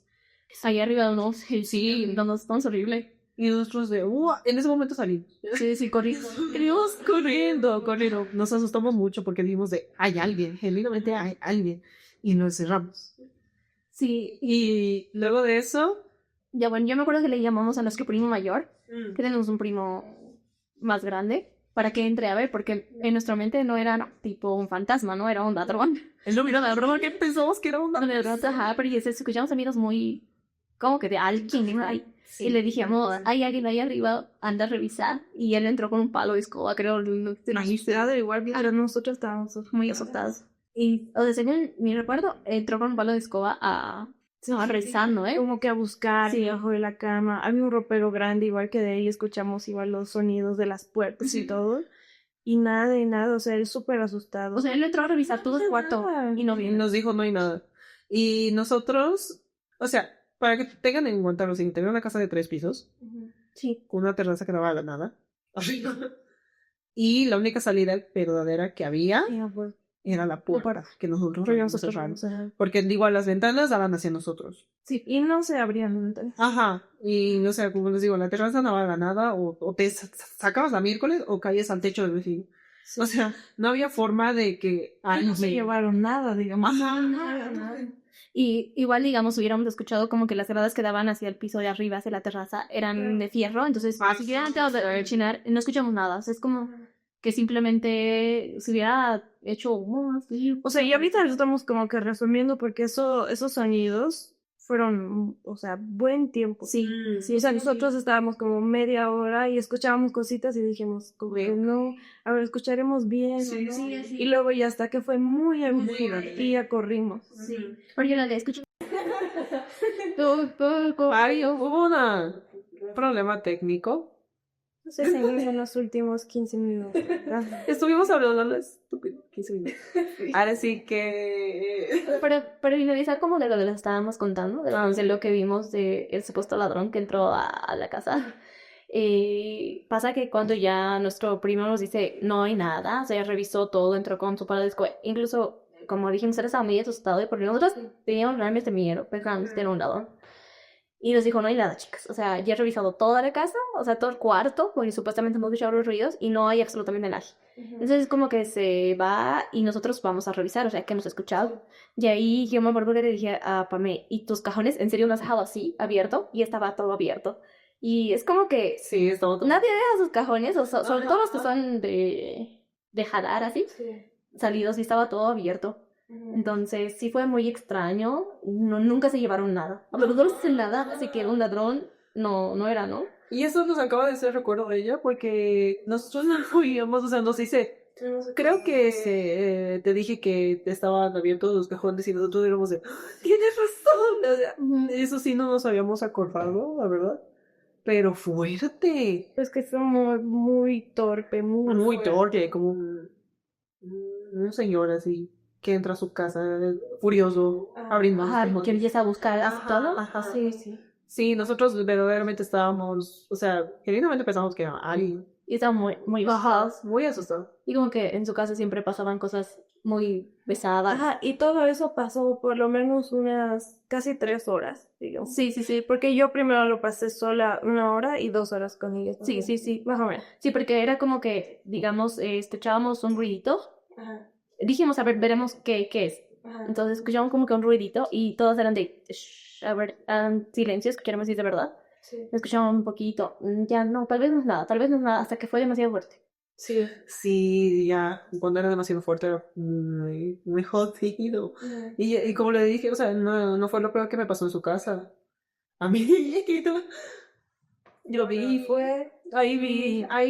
Ahí arriba, no sé, sí, no, es horrible. Y nosotros de, en ese momento salimos. Sí, corriendo. Corriendo. Nos asustamos mucho porque dijimos de, hay alguien, genuinamente hay alguien. Y nos cerramos. Sí. Y luego de eso... Ya bueno, yo me acuerdo que le llamamos a nuestro primo mayor, que tenemos un primo más grande, para que entre a ver, porque en nuestra mente no era tipo un fantasma, ¿no? Era un ladrón. Él no miró nada, ¿verdad? Que pensamos que era un ladrón. Ajá, pero escuchamos sonidos muy, como que de alguien ahí. Sí. Y le dijimos, hay alguien ahí arriba, anda a revisar. Y él entró con un palo de escoba, creo. Igual, pero nosotros estábamos muy asustados. Y, o sea, según mi recuerdo, entró con un palo de escoba a revisando, ¿eh? Como que a buscar debajo de la cama. Había un ropero grande, igual que de ahí escuchamos igual los sonidos de las puertas y todo. Y nada, o sea, él súper asustado. O sea, él entró a revisar todo el cuarto y no Y vio. nos dijo, no hay nada. Y nosotros, o sea, para que tengan en cuenta lo siguiente, era una casa de 3 pisos. Sí. Con una terraza que daba a la nada. Y la única salida verdadera que había era la puerta que nosotros cerramos. Porque igual las ventanas daban hacia nosotros. Sí, y no se abrían las ventanas. Ajá. Y no sé, como les digo, la terraza no daba a la nada. O te sacabas la miércoles o caías al techo del vecino. Sí. O sea, no había forma de que... no se llevaron nada, digamos. Ajá. Nada. Y igual, digamos, hubiéramos escuchado como que las gradas que daban hacia el piso de arriba, hacia la terraza, eran de fierro. Entonces, si hubieran tratado de rechinar, no escuchamos nada. O sea, es como que simplemente se hubiera hecho humo, así. O sea, y ahorita lo estamos como que resumiendo porque esos sonidos fueron, o sea, buen tiempo. Sí, sí, O sea, sí, nosotros estábamos como media hora y escuchábamos cositas y dijimos, como que no, a ver, escucharemos bien, Sí, ¿no? sí, sí. Y luego ya hasta que fue muy aburrido y ya corrimos. Sí. Porque la de escucho. Todo, Ay, hubo un problema técnico. No sé si en los últimos 15 minutos. ¿verdad? Estuvimos hablando de estúpido 15 minutos. Ahora sí que... Pero finalizar como de lo que le estábamos contando, de lo que vimos de el supuesto ladrón que entró a la casa. Pasa que cuando ya nuestro primo nos dice no hay nada, o sea, ya revisó todo, entró con su paradisco, incluso como dijimos, él estaba muy asustado y porque nosotros teníamos realmente miedo, pensábamos que era un ladrón. Y nos dijo, no hay nada, chicas. O sea, ya he revisado toda la casa, o sea, todo el cuarto, porque supuestamente hemos escuchado los ruidos y no hay absolutamente nada. Entonces es como que se va y nosotros vamos a revisar, o sea, que hemos escuchado. Y ahí yo me acuerdo que le dije a Pamé, ¿y tus cajones en serio no has dejado así, abierto? Y estaba todo abierto. Y es como que Sí, estamos... nadie deja sus cajones, o sea, sobre todo los que son de jalar así, salidos y estaba todo abierto. Entonces sí fue muy extraño, no, nunca se llevaron nada. A los dos sin nada, así que un ladrón no era, ¿no? Y eso nos acaba de ser recuerdo de ella porque nosotros no fuimos, o sea, nos dice... Creo que te dije que estaban abiertos los cajones y nosotros éramos de... Tienes razón, o sea, eso sí no nos habíamos acordado, la verdad. Pero fuerte. Es que somos muy torpe, Muy torpe, como un señor así que entra a su casa furioso, abriendo los Ajá, cajones. que empieza a buscar Ajá, todo. ajá. Sí. Sí, nosotros verdaderamente estábamos, o sea, genuinamente pensamos que era alguien. Y estaba muy bajados. Muy asustado. Y como que en su casa siempre pasaban cosas muy pesadas. Ajá, y todo eso pasó por lo menos unas casi 3 horas, digamos. Sí. Porque yo primero lo pasé sola 1 hora y 2 horas con ella. Sí. Más o menos. Sí, porque era como que, digamos, echábamos un ruidito. Dijimos, a ver, veremos qué es. Entonces escuchamos como que un ruidito y todos eran de, "Shh", a ver, silencio, escucháramos si es de verdad. Escuchamos un poquito, ya no, tal vez no es nada, hasta que fue demasiado fuerte. Sí, ya, cuando era demasiado fuerte era muy jodido. Y como le dije, o sea, no fue lo peor que me pasó en su casa. A mí, yo vi, ahí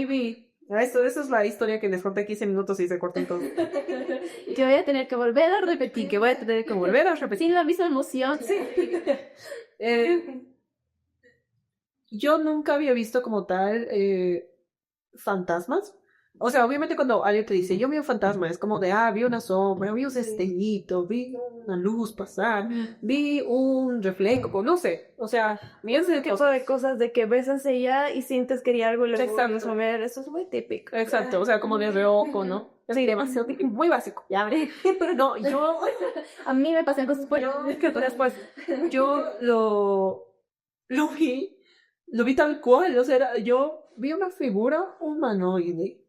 vi. Eso es la historia que les conté 15 minutos y se cortó todo. Que voy a tener que volver a repetir, que voy a tener que volver a repetir la misma emoción. Sí. Yo nunca había visto como tal fantasmas. O sea, obviamente cuando alguien te dice, yo vi un fantasma, es como de, vi una sombra, vi un destellito, vi una luz pasar, vi un reflejo, no sé. O sea, millones de Ese tipo cosas. de cosas de que ves hacia allá y sientes que hay algo y luego Exacto. vuelves a ver, eso es muy típico. Exacto, o sea, como de reojo, ¿no? Sí, demasiado típico, muy básico. Ya hablé. No, yo A mí me pasan cosas después, yo lo vi tal cual, o sea, yo vi una figura humanoide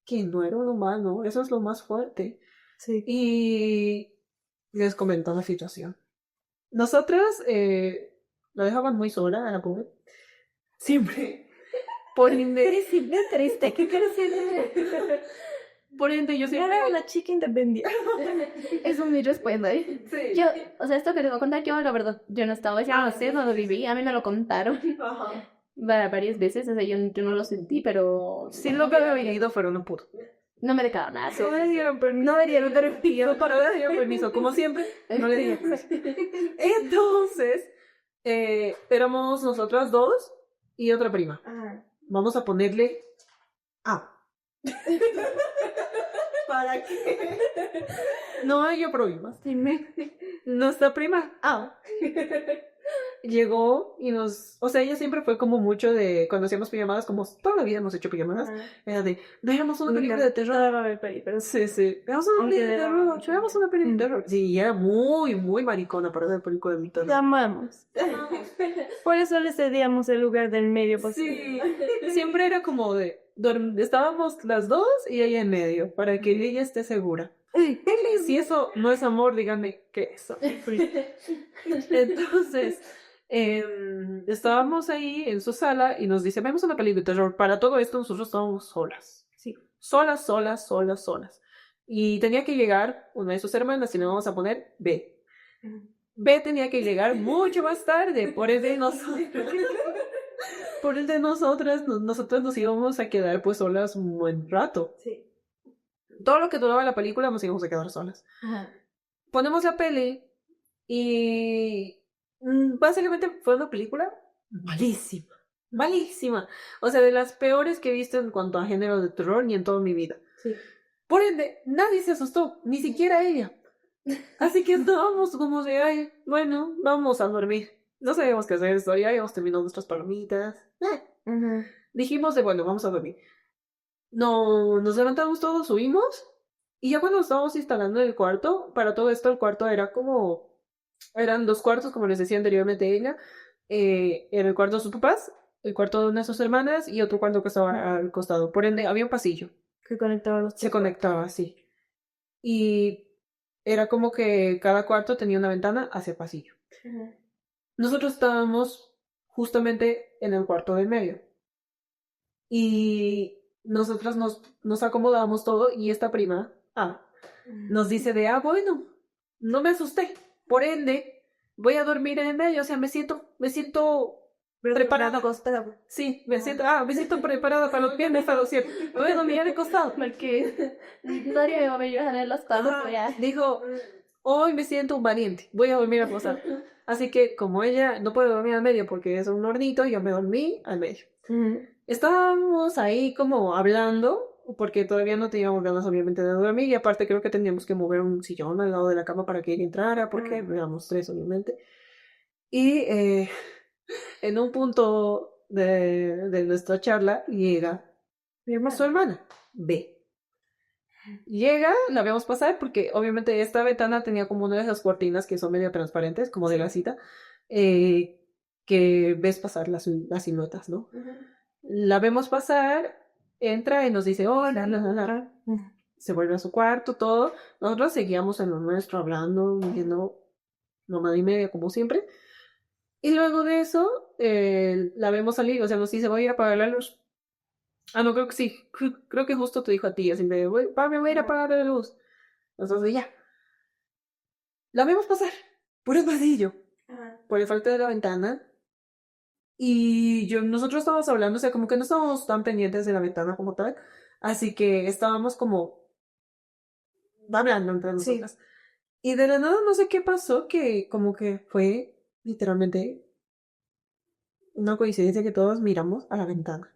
que no era un humano, eso es lo más fuerte. Sí. Y les comento la situación. Nosotras la dejaban muy sola a la pobre. Siempre. Por ende, triste, ¿qué quieres decir? por ende yo siempre... Era una chica independiente. Eso es mi respuesta, ¿eh? Sí. Yo, o sea, esto que les voy a contar, yo la verdad, yo no estaba, yo no sé, no lo viví, a mí me lo contaron Ajá. varias veces, o sea, yo no lo sentí, pero Si lo que había ido fueron un puto. no me dejaron nada. No me dieron permiso. No me dieron permiso. No le dieron permiso, como siempre, no le dieron permiso. Entonces, éramos nosotras dos y otra prima. Vamos a ponerle A. ¿Para qué? No hay problemas. Nuestra prima A llegó y o sea, ella siempre fue como mucho de, cuando hacíamos pijamadas, como toda la vida hemos hecho pijamadas, era de, veamos una película de terror. Sí. Veamos una película de terror. Veamos una película de terror. Sí, y era muy maricona para ver película de terror. Te amamos. Por eso le cedíamos el lugar del medio. Pues. Sí, siempre era como de, estábamos las dos y ella en medio, para que ella esté segura. Si eso no es amor, díganme qué es. Entonces, estábamos ahí en su sala y nos dice, vemos una película de terror. Para todo esto nosotros estábamos solas. Sí. Solas, solas, solas, solas. Y tenía que llegar una de sus hermanas y le vamos a poner B. B tenía que llegar mucho más tarde, por ende nosotras nos íbamos a quedar pues solas un buen rato. Sí. Todo lo que duraba la película nos íbamos a quedar solas. Ponemos la peli y básicamente fue una película malísima, malísima. O sea, de las peores que he visto en cuanto a género de terror ni en toda mi vida. Sí. Por ende, nadie se asustó, ni siquiera ella. Así que estábamos como de, ay, bueno, vamos a dormir. No sabíamos qué hacer, ya habíamos terminado nuestras palomitas. Dijimos de, bueno, vamos a dormir. No, nos levantamos todos, subimos. Y ya cuando estábamos instalando el cuarto, para todo esto el cuarto era como... Eran 2 cuartos, como les decía anteriormente ella. Era el cuarto de sus papás, el cuarto de una de sus hermanas y otro cuarto que estaba al costado. Por ende, había un pasillo. Que conectaba los Se conectaba, sí. Y era como que cada cuarto tenía una ventana hacia el pasillo. Nosotros estábamos justamente en el cuarto del medio. Y nosotras nos acomodamos todo y esta prima nos dice de, bueno, no me asusté. Por ende, voy a dormir en el medio. O sea, me siento preparada. Sí, me siento preparada para lo que me está haciendo. Voy a dormir de costado. Porque nadie va a venir a tener las tablas. Dijo, hoy me siento un valiente, voy a dormir acostada. Así que como ella no puede dormir al medio porque es un hornito, yo me dormí al medio. Estábamos ahí como hablando, porque todavía no teníamos ganas obviamente de dormir, y aparte creo que teníamos que mover un sillón al lado de la cama para que ella entrara, porque éramos 3 obviamente. Y en un punto de nuestra charla llega su hermana, B. Llega, la vemos pasar porque obviamente esta ventana tenía como una de esas cortinas que son medio transparentes, como de la cita, que ves pasar las siluetas, ¿no? La vemos pasar, entra y nos dice, hola, se vuelve a su cuarto, todo. Nosotros seguíamos en lo nuestro, hablando, viendo mamá y media, como siempre. Y luego de eso, la vemos salir, o sea, nos dice, voy a ir a apagar la luz. No, creo que sí. Creo que justo te dijo a ti, así me voy a ir a apagar la luz. Entonces ya. La vemos pasar por el pasillo, por el frente de la ventana. Y nosotros estábamos hablando, o sea, como que no estábamos tan pendientes de la ventana como tal. Así que estábamos como hablando entre nosotras. Sí. Y de la nada no sé qué pasó, que como que fue literalmente una coincidencia que todos miramos a la ventana.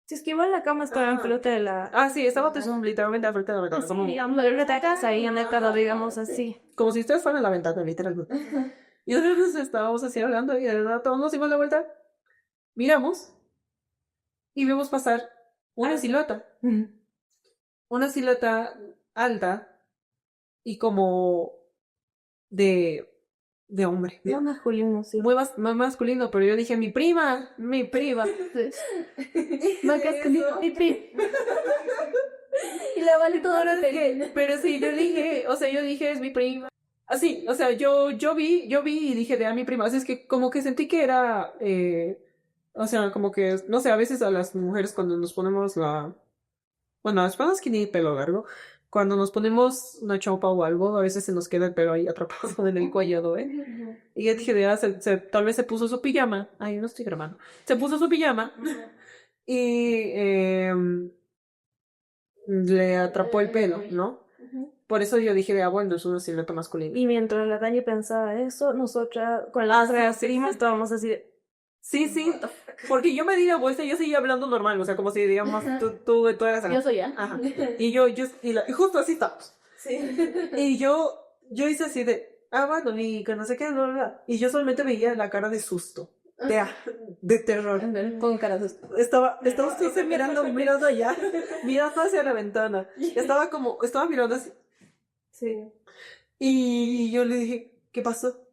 Si es que igual la cama estaba enfrente de la... sí, estaba literalmente al frente de la ventana. Sí, digamos, de la casa y en el carro, digamos así. Como si ustedes fueran a la ventana, literalmente. Y nosotros estábamos así hablando y de verdad todos nos dimos la vuelta. Miramos y vemos pasar una silueta. Una silueta alta y como de hombre. Más masculino, sí. Muy más masculino, pero yo dije, mi prima. Más masculino, mi prima. Y la vale todo lo que... Pero sí, yo dije, es mi prima. Así, o sea, yo vi y dije a mi prima. Así es que como que sentí que era, o sea, como que, no sé, a veces a las mujeres cuando nos ponemos bueno, a las personas que tienen pelo largo, cuando nos ponemos una chopa o algo, a veces se nos queda el pelo ahí atrapado en el cuello, Y yo dije, tal vez se puso su pijama. Ay, yo no estoy grabando. Se puso su pijama y le atrapó el pelo, ¿no? Por eso yo dije, bueno, es una silueta masculina. Y mientras la Dani pensaba eso, nosotras con las primas estábamos así de... Sí, porque yo me di la vuelta y yo seguía hablando normal, o sea, como si, digamos, tú eras... Yo soy ya. Ajá. Y y justo así estamos. Sí. Y yo hice así de, bueno, y que no sé qué, y yo solamente veía la cara de susto, de terror. Con cara de susto. Estaba usted mirando allá, mirando hacia la ventana. Estaba mirando así. Sí. Y yo le dije, ¿qué pasó?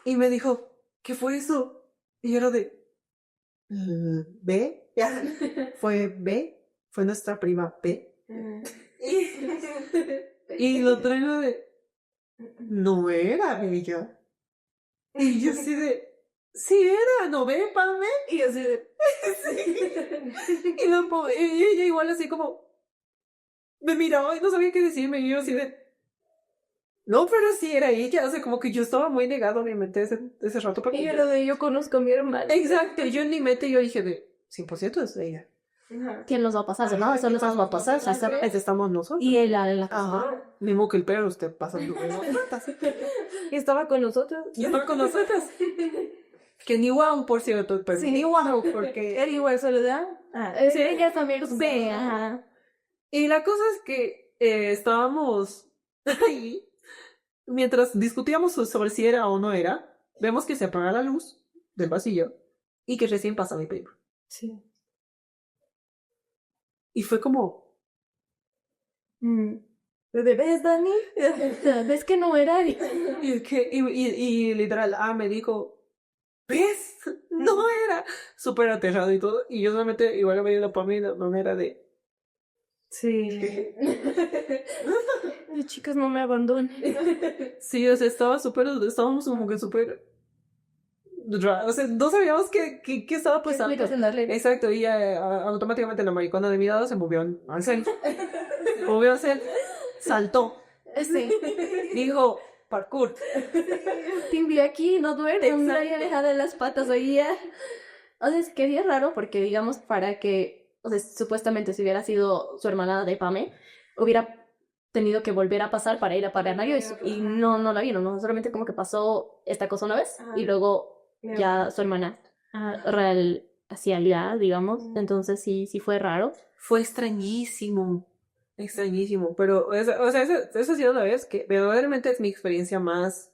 Y me dijo, ¿qué fue eso? Y yo era de, ¿B? Fue nuestra prima B. Y lo traigo de, no era ella. Y yo así de, sí era, ¿no ve, Pame? Y así de, y ella igual así como, me miraba y no sabía qué decirme. Y yo así de, no, pero sí era ella. O sea, como que yo estaba muy negado en mi mente ese rato. Porque Y yo lo de yo conozco a mi hermana. exacto, yo en mi mente yo dije de 100% es ella. ¿Quién nos va a pasar? No, eso nos va a pasar. O sea, Estamos nosotros. y él a la Ajá. Mismo que el perro, usted pasa por las puertas. Y estaba con nosotros. Y estaba con nosotros. Que ni wow, por cierto, pero Sí. ni wow, porque Él igual Soledad. sí, ella también ve, ajá. y la cosa es que estábamos ahí, mientras discutíamos sobre si era o no era, vemos que se apaga la luz del pasillo y que recién pasa mi primo. Sí. Y fue como, ¿Ves, Dani? ¿Ves que no era? y literal, me dijo, ¿ves? No era. Súper aterrado y todo. Y yo solamente, igual me dio la palma no era de, Sí. Ay, chicas, no me abandonen. sí, o sea, estábamos como que súper, o sea, no sabíamos qué estaba pasando. Exacto, y automáticamente la maricona de mi lado se movió al cel. Se movió al cel, saltó, Sí. dijo, parkour. Timble aquí, no duerme, nadie deja de las patas oía. O sea, es que es raro porque, digamos, para que, o sea, supuestamente si hubiera sido su hermana de Pame, hubiera tenido que volver a pasar para ir a Paraná y no la vieron, ¿no? Solamente como que pasó esta cosa una vez y luego ya su hermana real hacía allá, digamos. Entonces sí fue raro. Fue extrañísimo, pero, o sea, esa ha sido la vez que verdaderamente es mi experiencia más,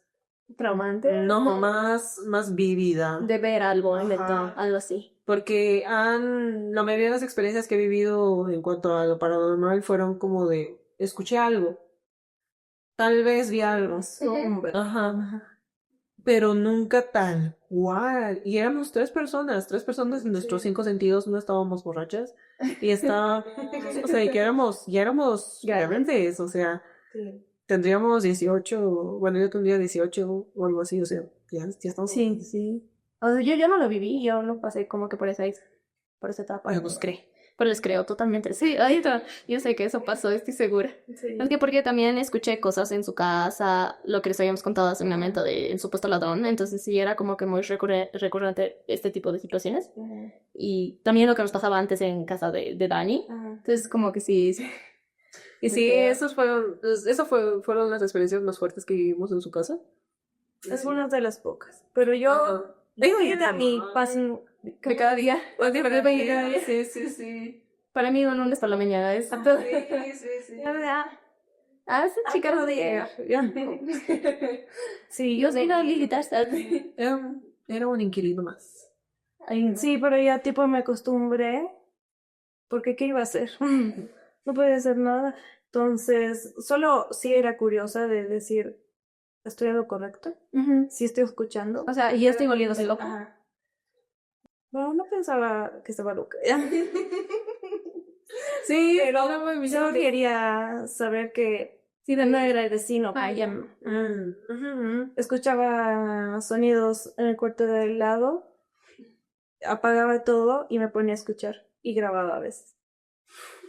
Traumante. no, más vivida. De ver algo, Ajá. algo así. Porque la mayoría de las experiencias que he vivido en cuanto a lo paranormal fueron como de, escuché algo, tal vez vi algo, ajá, pero nunca tal cual. Y éramos tres personas en nuestros 5 sentidos, no estábamos borrachas, y o sea, y que ya éramos grandes, o sea, tendríamos 18, bueno, yo tendría 18 o algo así, o sea, ya estamos. Sí. O sea, yo no lo viví, yo no pasé como que por esa etapa. Ay, pues cree. Pero les creo totalmente. Sí, ahorita yo sé que eso pasó, estoy segura. Sí. Es que porque también escuché cosas en su casa, lo que les habíamos contado hace un momento de el supuesto ladrón, entonces sí era como que muy recurrente este tipo de situaciones. Y también lo que nos pasaba antes en casa de Dani. Entonces como que sí. Y sí, fueron las experiencias más fuertes que vivimos en su casa. Es una de las pocas. Pero yo digo y a mí pasan De cada día. Sí. Para mí un lunes por la mañana es... Sí. Esa chica no llega. Sí, Yo soy una Lilita. Era un inquilino más. sí, pero ya tipo me acostumbré. Porque ¿qué iba a hacer? No podía hacer nada. Entonces, solo sí era curiosa de decir, ¿estoy en lo correcto? Sí estoy escuchando. O sea, y ya estoy volviéndose loca. Ajá. Bueno, no pensaba que estaba loca. Sí, Pero solo quería saber que sí, de no era el vecino. Escuchaba sonidos en el cuarto de al lado, apagaba todo y me ponía a escuchar y grababa a veces.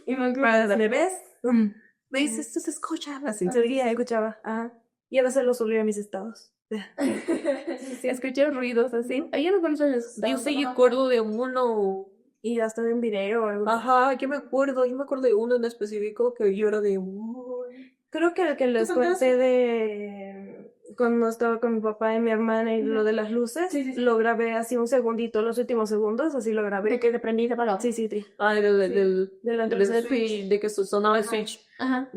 Y ¿me ves? me dices, esto se escucha así. Seguía, escuchaba. Y a veces lo subía a mis estados. Sí, escuché ruidos así. Yo no conozco los... Yo sí recuerdo de uno. Y hasta de un video o algo. Ajá, yo me acuerdo de uno en específico que yo era de... Creo que el que les conté de cuando estaba con mi papá y mi hermana y lo de las luces, lo grabé así un segundito, los últimos segundos, así lo grabé. De que te prendí y te apagaba. Sí. Del switch, de que sonaba el switch. Ajá.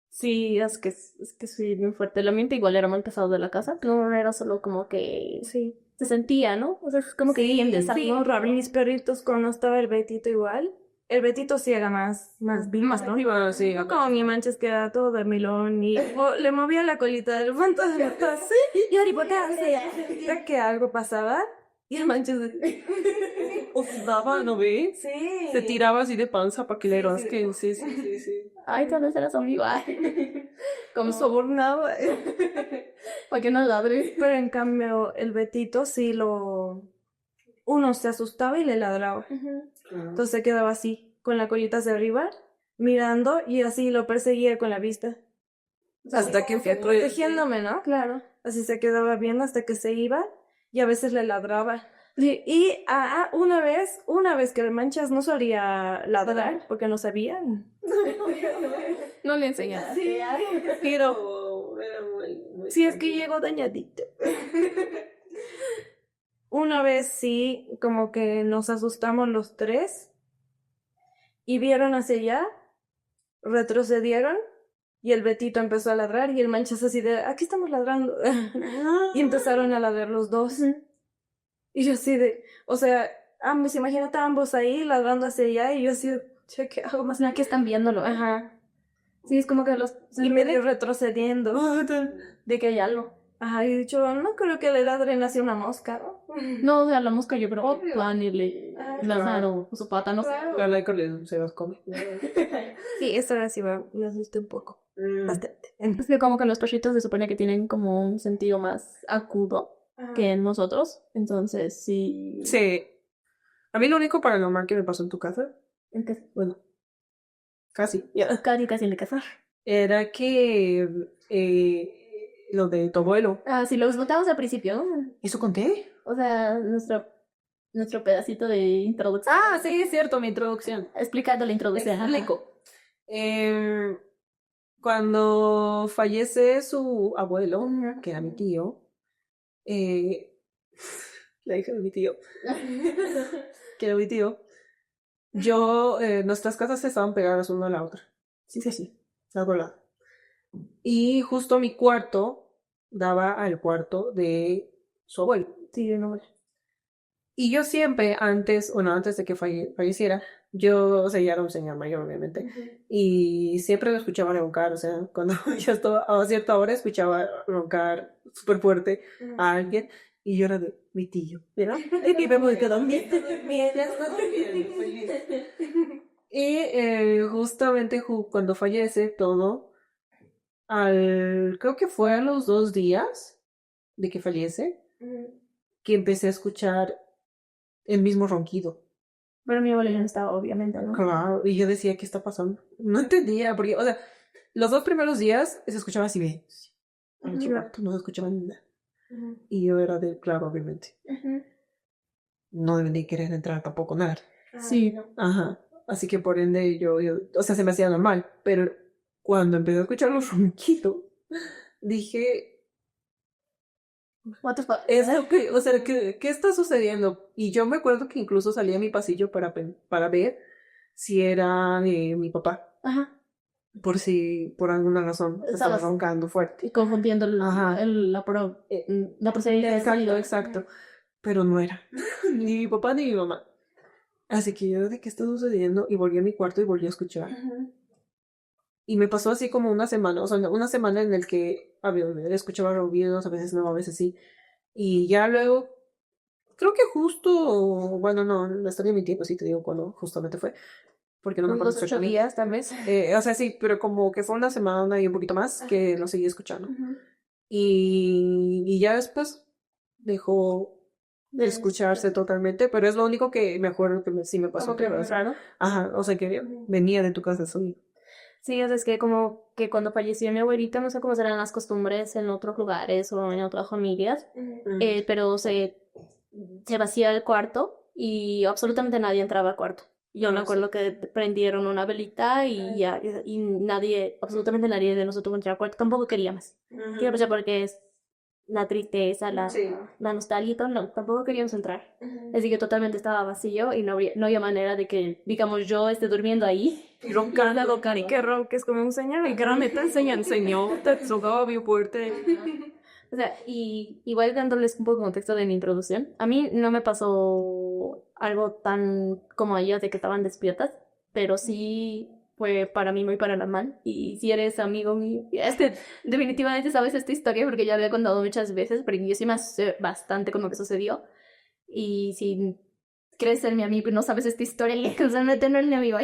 Sí, es que soy bien fuerte. El ambiente igual era muy pesado de la casa. No era solo como que Sí. se sentía, ¿no? O sea, es como que bien de Sí, raro. Y mis perritos, cuando estaba el Betito igual, el Betito sí era más ¿no? Sí, Como mi manches queda todo dormilón y le movía la colita del fantasma. Y ahorita era que algo pasaba y el manches oscilaba, ¿no ves? sí. Se tiraba así de panza para que le rasquen. Sí. Ay, tal vez eras amigo. Ay. Como sobornado. ¿Para qué no ladres? Pero en cambio el Betito sí uno se asustaba y le ladraba. Entonces se quedaba así, con la colita hacia arriba, mirando y así lo perseguía con la vista. Hasta que fue Protegiéndome, ¿no? Claro. Así se quedaba viendo hasta que se iba y a veces le ladraba. Y una vez que el Manchas no solía ladrar porque no sabían. No le enseñaste. Sí, pero sí es que llegó dañadito. Una vez sí, como que nos asustamos los tres y vieron hacia allá, retrocedieron y el Betito empezó a ladrar y el Manchas así de, aquí estamos ladrando. Y empezaron a ladrar los dos. Y yo así de, o sea, ambos, imagínate ambos ahí ladrando hacia allá y yo así de, che, ¿qué hago más? Más que están viéndolo. Ajá. Sí, es como que los... Y medio retrocediendo. De que hay algo. Ajá, y he dicho, no creo que le ladren hacia una mosca, ¿no? No, o sea, la mosca yo creo que Obvio. van y le lanzaron su pata, no sé. Claro. La laica se los come. Sí, esta vez sí me asusté un poco. Bastante. Es que como que los perritos se supone que tienen como un sentido más agudo que en nosotros. Entonces, sí. Sí. A mí lo único paranormal que me pasó en tu casa, bueno, casi, ya, Casi en la casa. era que lo de tu abuelo. Ah, sí, lo notamos al principio, ¿no? ¿Eso conté? O sea, nuestro pedacito de introducción. Ah, sí, es cierto, mi introducción. Explicando la introducción. ajá. Explico. Cuando fallece su abuelo, que era mi tío, la hija de mi tío, que era mi tío, nuestras casas estaban pegadas una a la otra. Sí, lado a lado. Y justo mi cuarto daba al cuarto de su abuelo. Sí, no. Y yo siempre, antes de que falleciera, o sea, ya era un señor mayor, obviamente, y siempre lo escuchaba roncar, o sea, cuando ya estaba a cierta hora escuchaba roncar súper fuerte a alguien, y yo era de mi tío, ¿verdad? Y me voy quedando y justamente cuando fallece todo, creo que fue a los 2 días de que fallece, que empecé a escuchar el mismo ronquido. Pero mi abuelo ya no estaba, obviamente, ¿no? Claro, y yo decía, ¿qué está pasando? No entendía, porque, o sea, los 2 primeros días se escuchaba así bien. En el cuarto no se escuchaba nada. Y yo era de, claro, obviamente. No deben de querer entrar tampoco nada. Sí. Ajá. Así que por ende o sea, se me hacía normal. Pero cuando empecé a escuchar los ronquidos, dije, What the fuck? o sea, ¿qué está sucediendo? Y yo me acuerdo que incluso salí a mi pasillo para ver si era mi papá. Ajá. Por si por alguna razón estaba Estabas- roncando fuerte. Y confundiendo Ajá. la procedencia del sonido. Exacto. Pero no era. Ni mi papá ni mi mamá. Así que yo, ¿de qué está sucediendo? Y volví a mi cuarto y volví a escuchar. Y me pasó así como una semana, o sea, una semana en el que escuchaba ruidos, a veces no, a veces sí. Y ya luego, creo que justo, bueno, no, no estaría mintiendo, sí te digo cuando justamente fue, porque no me acuerdo Unos 8 exactamente. días, tal vez. O sea, sí, pero como que fue una semana y un poquito más que lo seguí escuchando. Y ya después dejó de escucharse totalmente, pero es lo único que me acuerdo que sí me pasó. Como que ¿verdad? raro. Ajá, o sea que venía de tu casa el sonido. Sí, o sea, es que como que cuando falleció mi abuelita, no sé cómo serán las costumbres en otros lugares o en otras familias, pero se vacía el cuarto y absolutamente nadie entraba al cuarto. Yo me acuerdo que prendieron una velita y ya, y nadie, absolutamente nadie de nosotros entraba al cuarto, tampoco queríamos. Quiero pensar porque es la tristeza, la nostalgia y todo, no, tampoco queríamos entrar. Así que totalmente estaba vacío y no había manera de que, digamos, yo esté durmiendo ahí. Y roncando, Y que ronques como un señor. Y que no me te enseñan, señor. Te socava bien fuerte. O sea, y igual dándoles un poco de contexto de mi introducción, a mí no me pasó algo tan como a ellos de que estaban despiertas, pero sí fue para mí muy paranormal. Y si eres amigo mío, definitivamente sabes esta historia porque ya la he contado muchas veces, pero yo sí me asusté bastante con lo que sucedió. Y si quieres ser mi amigo y no sabes esta historia, no tener mi amigo,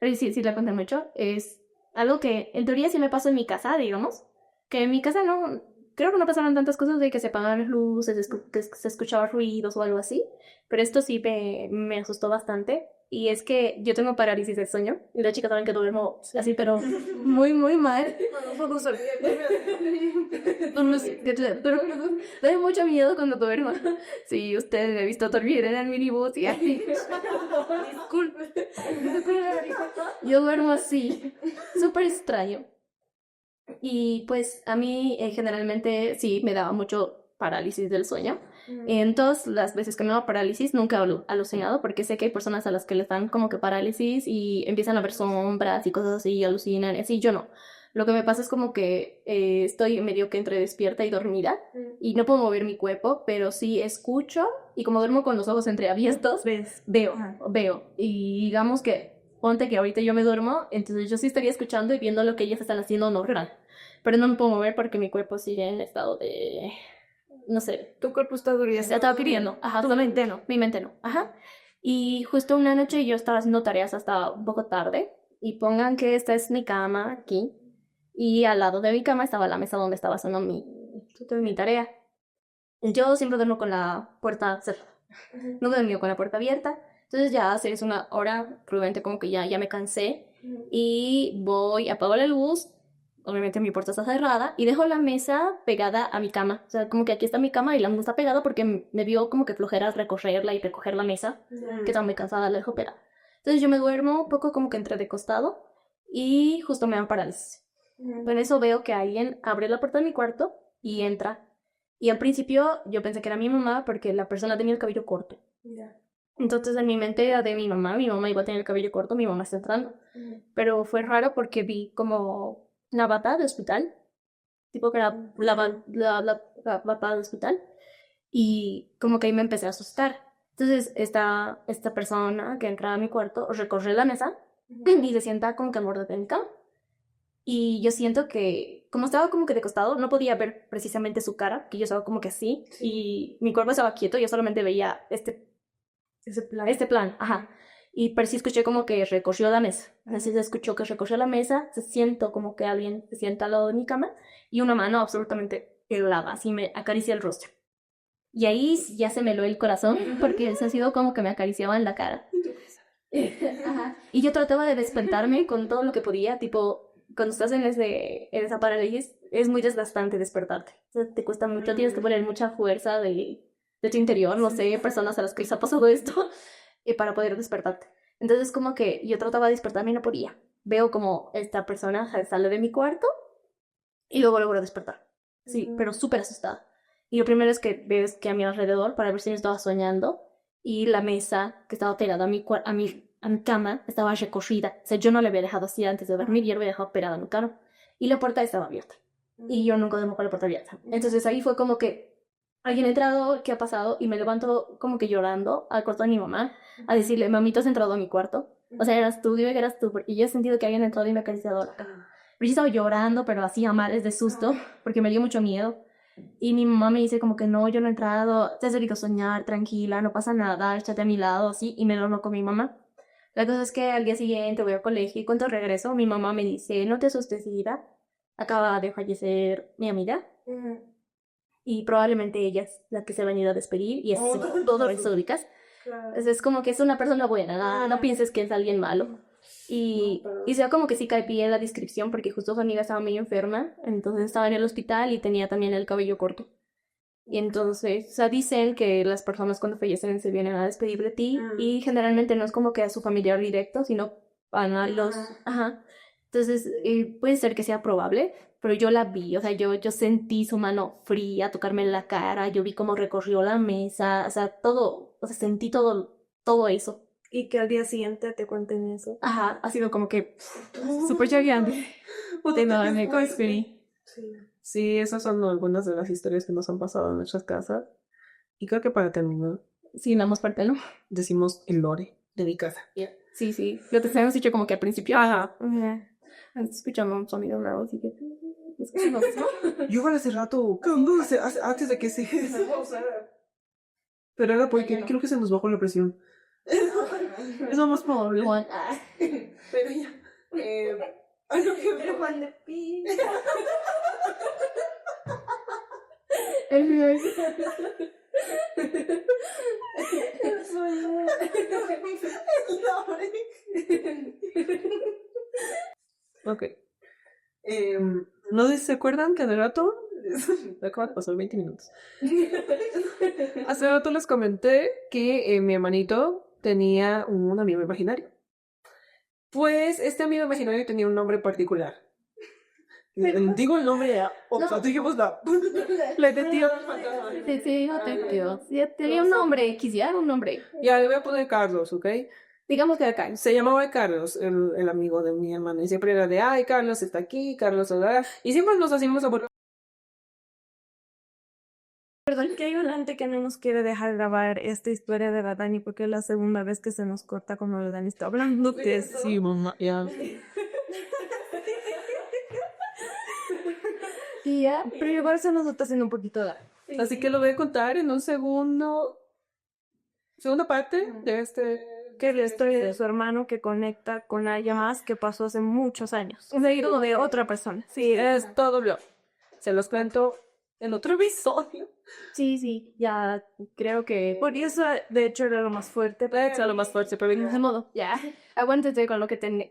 pero sí la conté mucho. Es algo que en teoría sí me pasó en mi casa, digamos, que en mi casa no... Creo que no pasaron tantas cosas de que se apagaban las luces, que se escuchaban ruidos o algo así, pero esto sí me asustó bastante y es que yo tengo parálisis del sueño. Y las chicas saben que duermo así, pero muy, muy mal. Pero me da mucho miedo cuando duermo. Sí, ustedes me han visto dormir en el minibús y así. Disculpe. Yo duermo así, súper extraño. Y pues a mí generalmente sí me daba mucho parálisis del sueño. En todas las veces que me daba parálisis nunca he alucinado porque sé que hay personas a las que les dan como que parálisis y empiezan a ver sombras y cosas así y alucinan y así. Yo no. Lo que me pasa es como que estoy medio que entre despierta y dormida y no puedo mover mi cuerpo, pero sí escucho y como duermo con los ojos entreabiertos, veo. Y digamos que ponte que ahorita yo me duermo, entonces yo sí estaría escuchando y viendo lo que ellas están haciendo normal. Pero no me puedo mover porque mi cuerpo sigue en estado de... No sé. Tu cuerpo está durmiendo. Estaba pidiendo. Ajá, tu mente no. Mi mente no. Ajá. Y justo una noche yo estaba haciendo tareas hasta un poco tarde. Y pongan que esta es mi cama aquí. Y al lado de mi cama estaba la mesa donde estaba haciendo mi tarea. Yo siempre duermo con la puerta cerrada. No duermo con la puerta abierta. Entonces ya hace es una hora prudente como que ya me cansé. Y voy, apago la luz. Obviamente mi puerta está cerrada y dejo la mesa pegada a mi cama. O sea, como que aquí está mi cama y la mesa está pegada porque me dio como que flojera recorrerla y recoger la mesa. Que estaba muy cansada, la dejo pegada. Entonces yo me duermo un poco como que entre de costado y justo me dan parálisis. En eso veo que alguien abre la puerta de mi cuarto y entra. Y al principio yo pensé que era mi mamá porque la persona tenía el cabello corto. Entonces en mi mente era de mi mamá igual tenía el cabello corto, mi mamá está entrando. Pero fue raro porque vi como una bata de hospital, tipo que era la bata de hospital, y como que ahí me empecé a asustar. Entonces esta persona que entra a mi cuarto recorre la mesa y se sienta como que al borde de mi cama. Y yo siento que, como estaba como que de costado, no podía ver precisamente su cara, que yo estaba como que así, y mi cuerpo estaba quieto, yo solamente veía este plan, ajá. Y pero sí escuché como que recorrió la mesa. Así se escuchó que recorrió la mesa, se siento como que alguien se sienta al lado de mi cama y una mano absolutamente helada, así me acaricia el rostro. Y ahí ya se me heló el corazón porque se ha sido como que me acariciaba en la cara. Ajá. Y yo trataba de despertarme con todo lo que podía, tipo, cuando estás en esa parálisis es muy desgastante despertarte. O sea, te cuesta mucho, tienes que poner mucha fuerza de tu interior, no sé, personas a las que les ha pasado esto. Para poder despertarte. Entonces como que yo trataba de despertarme y no podía. Veo como esta persona sale de mi cuarto y luego logro despertar. Sí, pero súper asustada. Y lo primero es que veo es que a mi alrededor, para ver si yo estaba soñando, y la mesa que estaba pegada a mi cama estaba recorrida. O sea, yo no la había dejado así antes de dormir, yo la había dejado pegada en mi cama. Y la puerta estaba abierta. Y yo nunca duermo con la puerta abierta. Entonces ahí fue como que alguien ha entrado, ¿qué ha pasado? Y me levanto como que llorando al cuarto de mi mamá a decirle, mamita, has entrado a mi cuarto. O sea, eras tú, digo que eras tú. Y yo he sentido que alguien entrado y me ha acariciado la cara. Pero yo estaba llorando, pero así a mares de susto, porque me dio mucho miedo. Y mi mamá me dice como que no, yo no he entrado, te has dedicado a soñar, tranquila, no pasa nada, échate a mi lado, así. Y me lo con mi mamá. La cosa es que al día siguiente voy al colegio y cuando regreso, mi mamá me dice, no te asustes, Ira, acaba de fallecer mi amiga. Y probablemente ella es la que se ha venido a despedir y es todo eso, ubicas. Claro. Es como que es una persona buena, no pienses que es alguien malo. Y sea como que sí cae pie en la descripción porque justo su amiga estaba medio enferma, entonces estaba en el hospital y tenía también el cabello corto. Y entonces, o sea, dicen que las personas cuando fallecen se vienen a despedir de ti y generalmente no es como que a su familiar directo, sino van a los... Ajá. Entonces, puede ser que sea probable, pero yo la vi, o sea, yo sentí su mano fría tocarme en la cara, yo vi cómo recorrió la mesa, o sea, todo, o sea, sentí todo eso. Y que al día siguiente te cuenten eso. Ajá, ha sido como que súper choqueante. Me conspiré. Sí, esas son algunas de las historias que nos han pasado en nuestras casas. Y creo que para terminar, sí, damos parte, ¿no? Decimos el lore de mi casa. Yeah. Sí, lo que habíamos dicho como que al principio, ajá. Escuchamos un sonido raro, así que... Yo igual hace rato, antes de que se... Pero era porque creo que se nos bajó la presión. Es lo más probable. Pero ya... algo que... Pero Juan de Pi... No. Ok. ¿No se acuerdan que hace rato? Acaba de pasar 20 minutos. Hace rato les comenté que mi hermanito tenía un amigo imaginario. Pues este amigo imaginario tenía un nombre particular. Digo el nombre ya. O sea, dijimos la. Le tío del fantasma. Sí, tenía un nombre, quisiera un nombre. Ya le voy a poner Carlos, ¿ok? Digamos que acá. Se llamaba Carlos, el amigo de mi hermano. Y siempre era de, ay, Carlos está aquí, Carlos está. Y siempre nos hacíamos a Perdón, que hay volante que no nos quiere dejar grabar esta historia de la Dani porque es la segunda vez que se nos corta cuando la Dani está hablando. Que sí, mamá, ya. Y ya, pero igual se nos está haciendo un poquito largo. Así que lo voy a contar en un segunda parte de este. Que es la historia de su hermano que conecta con alguien más que pasó hace muchos años. Un seguido de otra persona. Sí, es todo yo. Se los cuento en otro episodio. Sí, ya creo que... Por eso, de hecho, era lo más fuerte. Es lo más fuerte, pero De modo, ya. Aguántate con lo que tenés.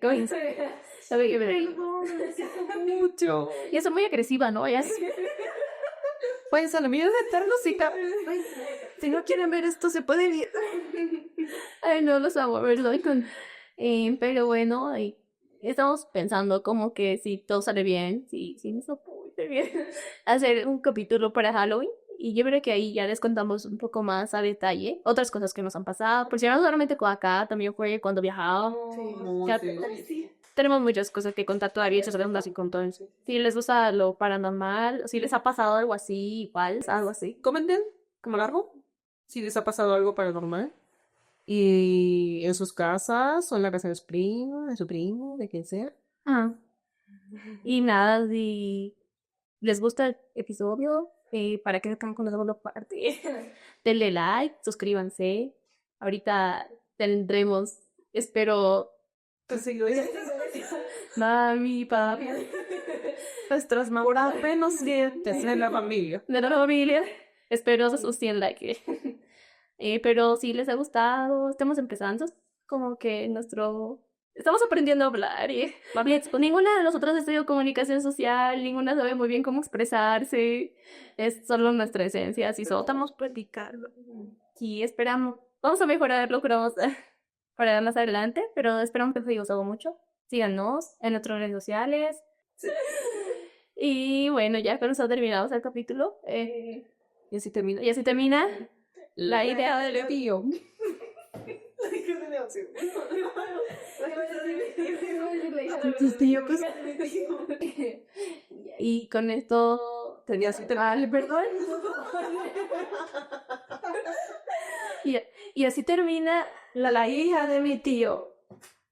mucho. Y eso muy agresiva, ¿no? Ya. Pues a la mía de eternocita. Si no quieren ver esto, se puede ir. Ay, no los amo, ¿verdad? Pero bueno, estamos pensando como que si todo sale bien, si nos sale bien, hacer un capítulo para Halloween. Y yo creo que ahí ya les contamos un poco más a detalle otras cosas que nos han pasado. Por si no solamente con acá, también fue cuando viajábamos. Ya tenemos muchas cosas que contar todavía, se sabemos así con todo eso. Si les gusta lo paranormal, si les ha pasado algo así, igual, algo así. Comenten, como largo, si les ha pasado algo paranormal. Y en sus casas, o en la casa de su primo, de quien sea. Ah. Y nada, si les gusta el episodio, para que sepan cuando hacemos la parte, denle like, suscríbanse. Ahorita tendremos, espero, mami, papi, Nuestras mamás apenas dientes. de la familia. de la familia. Espero sus 100 likes. Pero si les ha gustado, estamos empezando, como que estamos aprendiendo a hablar y ninguna de nosotras ha estudiado comunicación social, ninguna sabe muy bien cómo expresarse, es solo nuestra esencia, así estamos practicando y esperamos, vamos a mejorar lo que vamos para más adelante, pero esperamos que les haya gustado mucho. Síganos en nuestras redes sociales. Y bueno, ya con eso terminamos el capítulo. Y así termina. Y así termina la idea del tío. Y con esto Tenía así perdón. Y así termina la hija de mi tío.